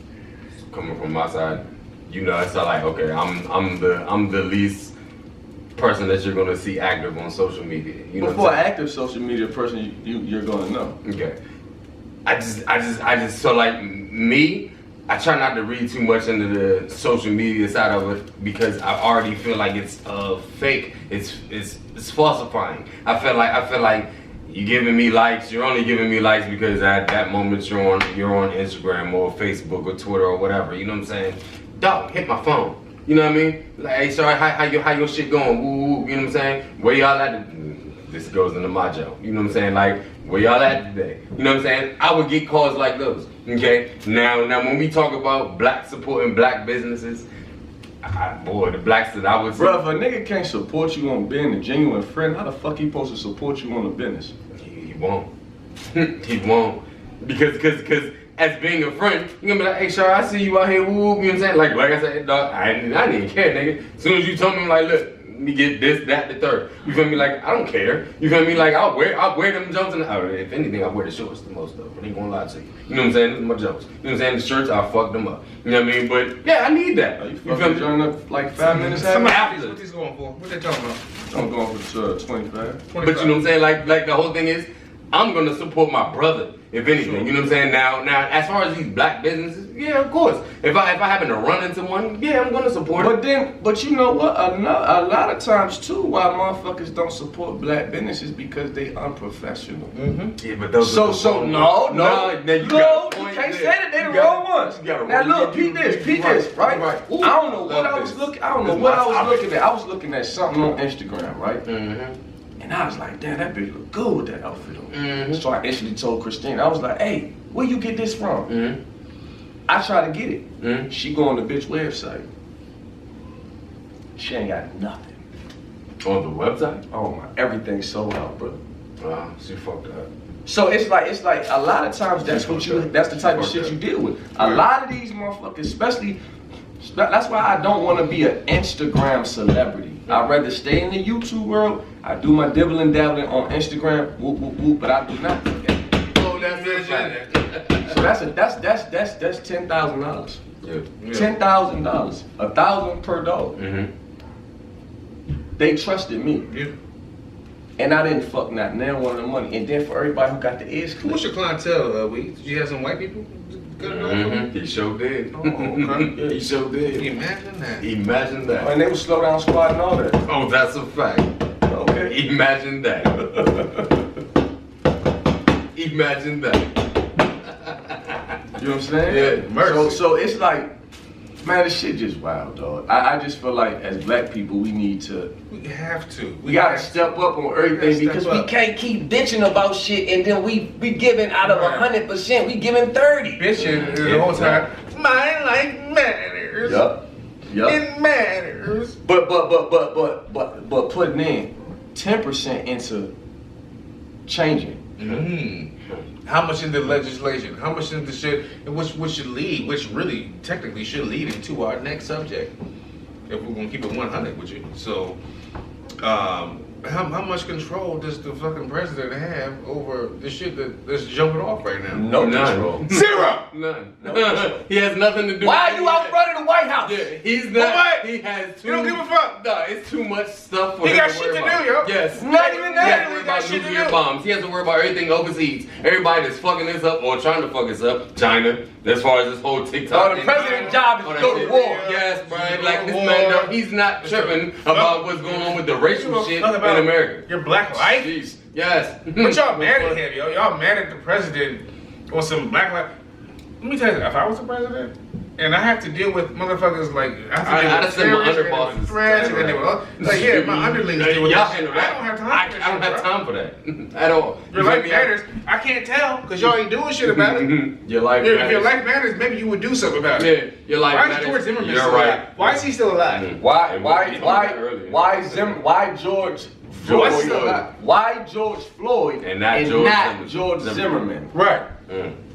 Coming from my side, you know, it's not like okay, I'm the least person that you're gonna see active on social media. You know, Before an active social media person, you're gonna know. Okay. I just so like me, I try not to read too much into the social media side of it because I already feel like it's fake. It's falsifying. I feel like you giving me likes. You're only giving me likes because at that moment you're on Instagram or Facebook or Twitter or whatever. You know what I'm saying? Dog, hit my phone. You know what I mean? Like, hey, sorry, how your shit going? Woo, woo, you know what I'm saying? Where y'all at? This goes into my job. You know what I'm saying? Like, where y'all at today? You know what I'm saying? I would get calls like those. Okay? Now when we talk about black supporting black businesses, boy, the blacks that I would say. Bro, if a nigga can't support you on being a genuine friend, how the fuck he supposed to support you on a business? He won't. He won't. Because as being a friend, you're gonna be like, hey, Shar, I see you out here, woo, you know what I'm saying? Like I said, dog, I didn't even care, nigga. As soon as you told me, like, look, let me get this, that, the third. You feel me? Like, I don't care. You feel me? Like, I'll wear them jumps, and if anything, I wear the shorts the most, though. I ain't gonna lie to you. You know what I'm saying? This is my jumps. You know what I'm saying? The shirts, I fucked them up. You know what I mean? But, yeah, I need that. You feel fucking me? joining up like 5 minutes Some after? what these going for? What they talking about? I'm going for 25. But you know what I'm saying? Like the whole thing is, I'm gonna support my brother, if anything. Sure. You know what I'm saying? Now, as far as these black businesses, yeah, of course. If I happen to run into one, yeah, I'm gonna support it. But you know what? A lot of times too, why motherfuckers don't support black businesses because they unprofessional. Yeah, but those So are the wrong ones. no, you got a you point can't there. say that they You the got- wrong ones. you got a Now wrong- look, peep this, right? Ooh, I don't know what love I was this. looking. I don't know This what my I was topic. looking at. I was looking at something on Instagram, right? Mm-hmm. And I was like, damn, that bitch look good with that outfit on. Mhm. So I instantly told Christine, I was like, hey, where you get this from? Mm-hmm. I try to get it. Mhm. She go on the bitch website. She ain't got nothing. On the website? Oh my, everything's sold out, bro. Wow, she fucked up. So it's like a lot of times that's the type of shit you deal with. A lot of these motherfuckers, especially, that's why I don't want to be an Instagram celebrity. I'd rather stay in the YouTube world. I do my dibbling dabbling on Instagram, whoop whoop whoop, but I do not. Oh, that's it. So that's $10,000. Yeah. $10,000, $1,000 per dog. Mm-hmm. They trusted me. Yeah. And I didn't fuck not now one of the money. And then for everybody who got the ears What's clipped. your clientele, we? Did you have some white people? Good enough. He sure did. Oh, okay. He sure did. Imagine that. Imagine that. And they was slow down squad and all that. Oh, that's a fact. Okay. Imagine that. Imagine that. You know what I'm saying? Yeah, mercy. So it's like, man, this shit just wild, dog. I just feel like as black people, we need to. We have to. We gotta step up on everything because we can't keep bitching about shit and then we giving out of 100%, we giving 30. Bitching the whole time. My life matters. Yup. It matters. But putting in 10% into changing. How much into legislation? How much into shit? And which should lead? Which really technically should lead into our next subject. If we're gonna keep it 100 with you. So, how much control does the fucking president have over the shit that's jumping off right now? No control. Zero. None. He has nothing to do. Why are you out front of the White House? Yeah, he's not. What? He has too. You don't give a fuck. Nah, it's too much stuff for He him got to shit worry to about. do, yo. Yes. Not even He has that. to worry He got about shit to nuclear do. bombs. He has to worry about everything overseas. Everybody that's fucking this up or trying to fuck us up. China. As far as this whole TikTok. Oh, the president's job is Oh, to that go to shit. war. Yes, Brian. Like this War. man, though, he's not tripping about what's going on with the racial shit in America. Your black life? Jeez. Yes. But y'all mad at him, yo. Y'all mad at the president on some black life. Let me tell you, if I was the president and I have to deal with motherfuckers like I'd send my underbosses. threats, and they were like, yeah, my underlings do it. Y'all I handle don't that. have time. I for don't that have shit, bro. time for that at all. Your life matters. I can't tell because y'all ain't doing shit about it. Your life If matters. your life matters, maybe you would do something about it. Yeah, your life Why is matters. George Zimmerman You're still right. alive? Why is he still alive? Why George Floyd And not George Zimmerman. George Zimmerman? Right.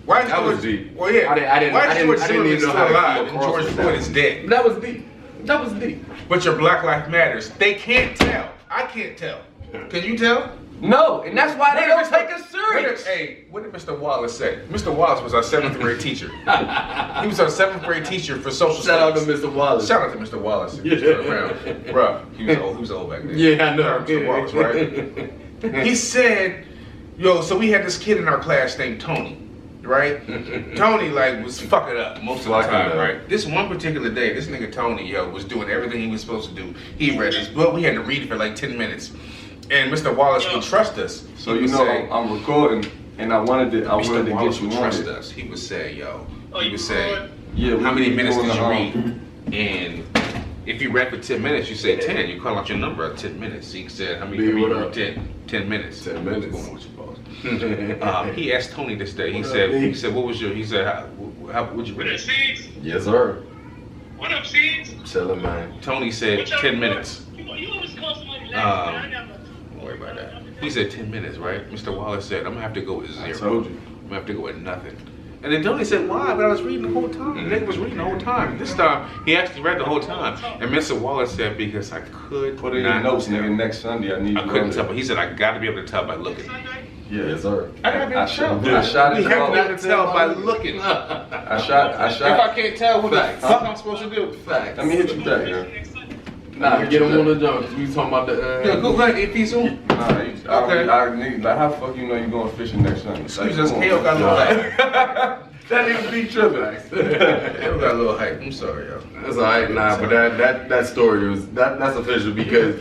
Why is That was George? deep. Well, yeah. Why is George I didn't Zimmerman even know still how to alive come and across George with Floyd that. is dead? That was deep. That was deep. But your Black Life Matters. They can't tell. I can't tell. Can you tell? No, and that's why they don't take us serious. What did Mr. Wallace say? Mr. Wallace was our 7th grade teacher. He was our 7th grade teacher for social Shout out to studies. Mr. Wallace. Shout out to Mr. Wallace. He was still around. Bruh, he was old back then. Yeah, I know. Mr. Wallace, right? He said, yo, so we had this kid in our class named Tony, right? Tony, like, was fucking up most of the Fucking time, up. right? This one particular day, this nigga Tony, yo, was doing everything he was supposed to do. He read his book. We had to read it for like 10 minutes. And Mr. Wallace would trust us. So He you would know say, I'm recording, and I wanted to Mr. get Wallace you would on trust it. us. He would say, yo, Oh, he you would say, record? Yeah, how many minutes did you read? read? And if you read for 10 minutes, you say 10. You call out your number at 10 minutes. He said, how many Big, you what read? up? 10 minutes. 10 minutes. What's going on with your boss? He asked Tony this day. He said, what was your, he said, how would you What read up, it? Seeds? Yes, sir. What up, Seeds? Chillin', man. Tony said What y'all 10 doing? minutes. You always call somebody last, man. I never. Don't worry about that. He said 10 minutes, right? Mr. Wallace said, I'm gonna have to go with 0. I told you. I'm gonna have to go with nothing. And then Tony said, why? But I was reading the whole time. The nigga was reading the whole time. This time, he actually read the whole time. And Mr. Wallace said, because I could Put it in your not notes, tell. nigga. Next Sunday, I need I you couldn't on tell, it. but he said, I gotta be able to tell by looking. Sunday? Yeah. Yes, sir. I gotta be able to tell. I shot We it. have to be able to tell by looking. I shot. If I can't tell, what the Facts. fuck I'm supposed to do? Facts. Let me hit you back, man. Next Sunday. Nah, get him on the jump. We was talking about the. Yeah, go ahead, if he's on. Okay. Like, how the fuck you know you going fishing next Sunday? Excuse us, KO got a little hype. That nigga be tripping. KO got a little hype. I'm sorry, yo. That's alright, nah, but that story was that's official because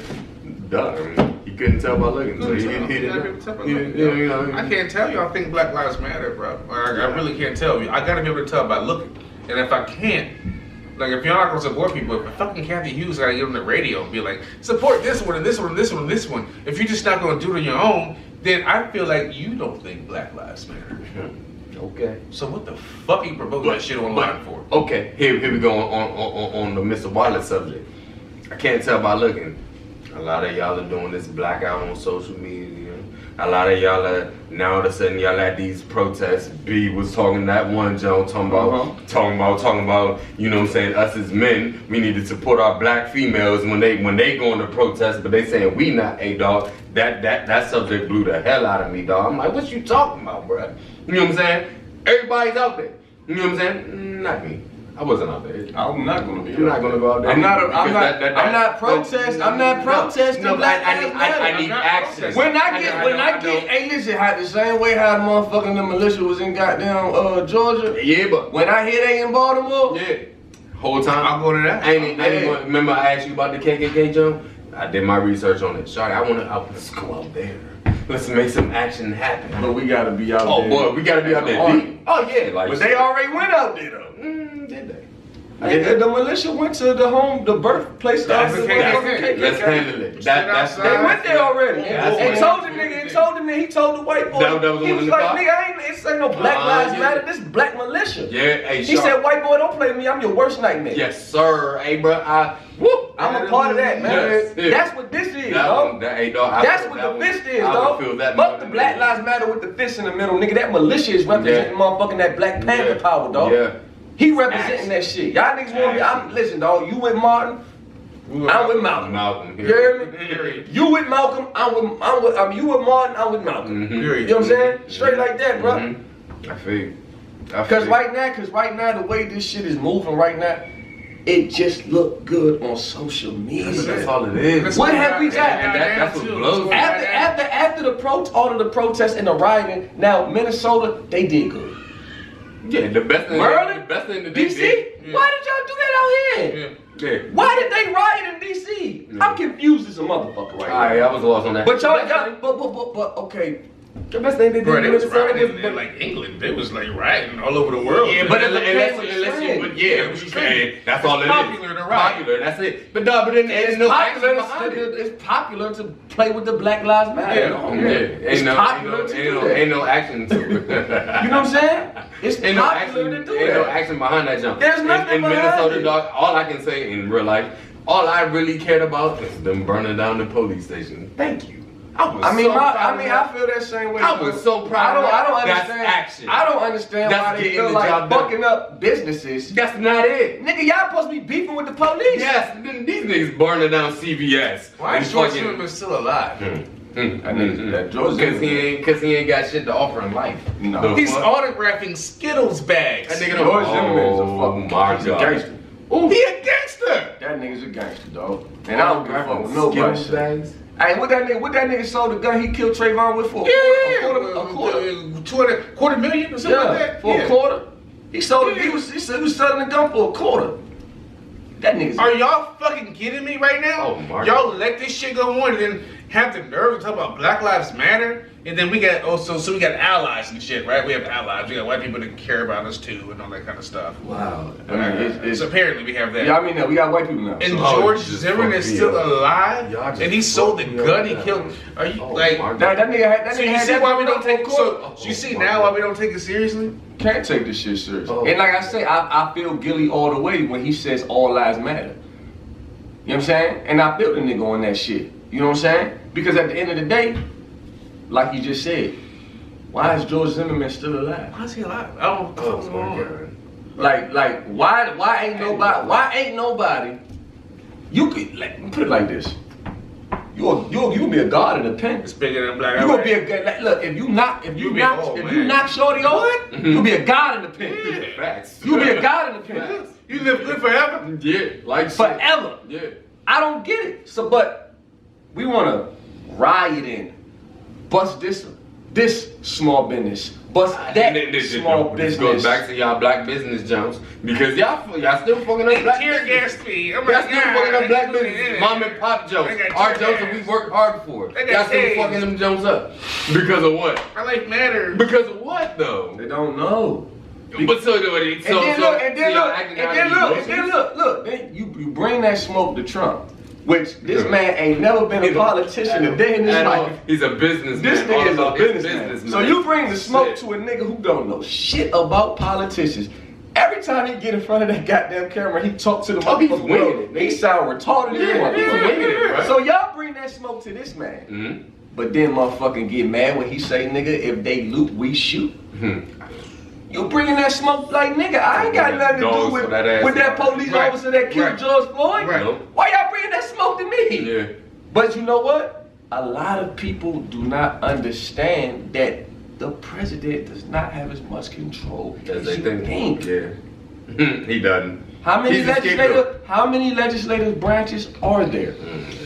he couldn't tell by looking, so he didn't. You know, I can't tell you I think Black Lives Matter, bro. I really can't tell you. I gotta be able to tell by looking. And if I can't, like if you're not gonna support people, if fucking Kathy Hughes gotta get on the radio and be like, support this one and this one and this one and this one. If you're just not gonna do it on your own, then I feel like you don't think Black Lives Matter. Okay. So what the fuck are you promoting that shit online for? Okay, here we go on the Mr. Wallace subject. I can't tell by looking. A lot of y'all are doing this blackout on social media. A lot of y'all are now all of a sudden y'all at these protests. B was talking that one Joe talking about, you know what I'm saying, us as men, we need to support our black females when they go into protest, but they saying we not. Hey dog, that subject blew the hell out of me, dog. I'm like, what you talking about, bro? You know what I'm saying? Everybody's out there. You know what I'm saying? Not me. I wasn't out there. I'm not gonna be. You're not gonna go out there. I'm not protesting. I'm not protesting. No, Black I Lives Matter. need action. When I get, hey, listen, how the same way how the motherfucking the militia was in goddamn Georgia. Yeah, but when I hear they in Baltimore, yeah, whole time I'll go to that. I ain't remember I asked you about the KKK jump. I did my research on it. Sorry, let's go out there. Let's make some action happen. but we gotta be out there. Oh boy, we gotta be out there deep. Oh yeah, like. But they already went out there though. Did they? Nigga, the militia went to the birthplace of the KKK. Let's handle it. That's They went there already. That's And what- told the nigga, he told the white boy. That was the He one was in the like, car? nigga, it ain't no Black Lives yeah. Matter. This is black militia. Yeah, hey, He said, white boy, don't play with me. I'm your worst nightmare. yes, sir. Hey, bro, I'm a part of that, man. Yes, yeah. That's what this is, That's dog. That's What the fist is, I dog. would feel that Fuck more the than Black that. Lives Matter with the fist in the middle, nigga. That militia is representing motherfucking that Black Panther power, dog. Yeah. He representing that shit. Y'all niggas want me. Listen, dog. You with Martin? I'm with Malcolm. Malcolm. You hear me? You with Malcolm? You with Martin? I'm with Malcolm. Mhm. You know what I'm saying? Straight like that, bro. I feel you. Cause right now, the way this shit is moving right now, it just look good on social media. That's all it is. What have we got? That's what blows me. After all of the protests and the rioting, now Minnesota, they did good. Yeah, the best thing. Maryland? The best thing that DC? Yeah. Why did y'all do that out here? Yeah. Why did they riot in DC? Yeah. I'm confused as a motherfucker right Alright, now. I was lost on that. But but okay. the best thing they did. Bro, they was Minnesota riding in like England. They was like riding all over the world. Yeah, but that's all it is. Popular to ride. Popular, that's it. But no, but then there's no action behind it. It's popular to play with the Black Lives Matter. It's popular to do that. Ain't no action to it. You know what I'm saying? It's Ain't no popular action. to do Ain't no that. action behind that jump. There's nothing in behind Minnesota, it. dog. All I can say in real life, all I really cared about is them burning down the police station. Thank you. I I feel that same way. I was so proud of that. I don't That's understand. action. I don't understand That's why they getting feel the like job done. fucking up businesses. That's not it. Nigga, y'all supposed to be beefing with the police. Yes, then these niggas burning down CVS. Why is George Zimmerman still alive? That George Zimmerman. Cause he ain't got shit to offer in life. No. The He's fuck? autographing Skittles bags. That nigga George Zimmerman is a fucking my he's a God. gangster. Oh, he a gangster. That nigga's a gangster, dog. And I don't give a fuck with nobody. Skittles bags. Hey, what that nigga sold the gun he killed Trayvon with for? Quarter million or something like that. For a quarter. He sold it. He was selling the gun for a quarter. That nigga's. Are y'all fucking kidding me right now? Oh, Mark. Y'all let this shit go on and then have the nerve to talk about Black Lives Matter? And then we got so we got allies and shit, right? We have allies. We got white people that care about us too and all that kind of stuff. Wow. So apparently we have that. Yeah, I mean, we got white people now. And Oh, George just Zimmerman is fuck me still up. alive, Y'all just and he sold the fuck me gun. up He now. killed. Are you Oh, like? my That nigga So you had see that why we gun don't take for a quarter. so you see now why we don't take it seriously? Can't take this shit serious. Oh. And like I say, I feel Gilly all the way when he says all lives matter. You know what I'm saying? And I feel the nigga on that shit. You know what I'm saying? Because at the end of the day, like you just said, why is George Zimmerman still alive? Why is he alive? I don't know what's going on. Like why ain't nobody you could put it like this. You'll be a god in the pen. It's bigger than Black. You gonna be a good look if you knock Shorty off, you'll be a god in the pen. Yeah. Facts. You'll be a god in the pen. Facts. You live good forever. Yeah, like shit. Forever. Yeah. I don't get it. So but we wanna riot in, bust this small business, bust that small This business. goes back to y'all black business jumps because y'all still fucking up black Tear business. gas me. I'm Y'all like, still fucking up black business. Mom and pop jokes. I got Our tear jokes that gas. we worked hard for. I got Y'all still tased. fucking them jumps up. Because of what? My life matters. Because of what though? They don't know. But so Then you bring that smoke to Trump, which this man ain't never been a politician a day in his life. He's a businessman. This nigga is a All about his businessman. So you bring the smoke to a nigga who don't know shit about politicians. Every time he get in front of that goddamn camera, he talk to the Oh, he's motherfucker. winging it. He sound retarded as a Yeah, he's motherfucker. winging it, bro. So y'all bring that smoke to this man. Mhm. But then motherfucking get mad when he say, nigga, if they loot, we shoot. You bringing that smoke like, nigga, I ain't got nothing to do Dogs with for that ass. that police Right. officer that killed Right. George Floyd. Right. Why y'all bringing that smoke to me? Yeah. But you know what? A lot of people do not understand that the president does not have as much control As as they you think. think. Yeah. He doesn't. How many He's a scapegoat. legislative branches are there?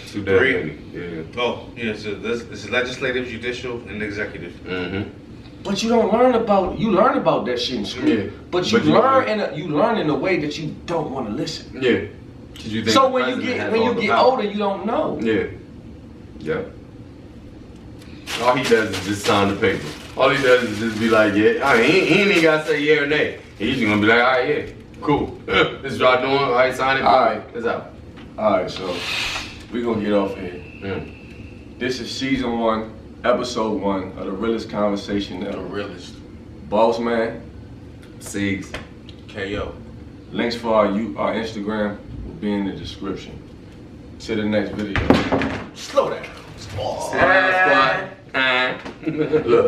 Too damn Three. many. Yeah. Oh, yeah, so this is legislative, judicial, and executive. Mm-hmm. But you don't learn about that shit in school. Yeah. But you But you learn in a way that you don't want to listen. Yeah. 'Cause you think So the when you president get has all the power. older, you don't know. Yeah. Yeah. All he does is just sign the paper. All he does is just be like, yeah. I mean, he ain't even gotta say yeah or nay. He's just gonna be like, all right, yeah, cool. This is what I'm doing. All right, sign it. All right. It's out. All right, so we gonna get off here. Mm. This is season 1, episode 1 of the Realist Conversation. The Realist. Boss man. Sigs. KO. Links for our Instagram will be in the description. To the next video. Slow down. Look.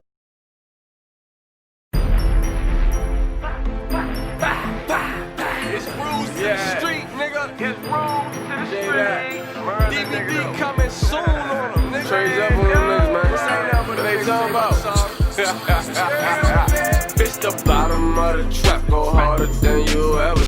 It's rules to the street, nigga. It's rules to the street. DVD coming soon on them, nigga. Trades up on them niggas, man. This ain't nothing but they talking about. Bitch, the bottom of the trap go harder.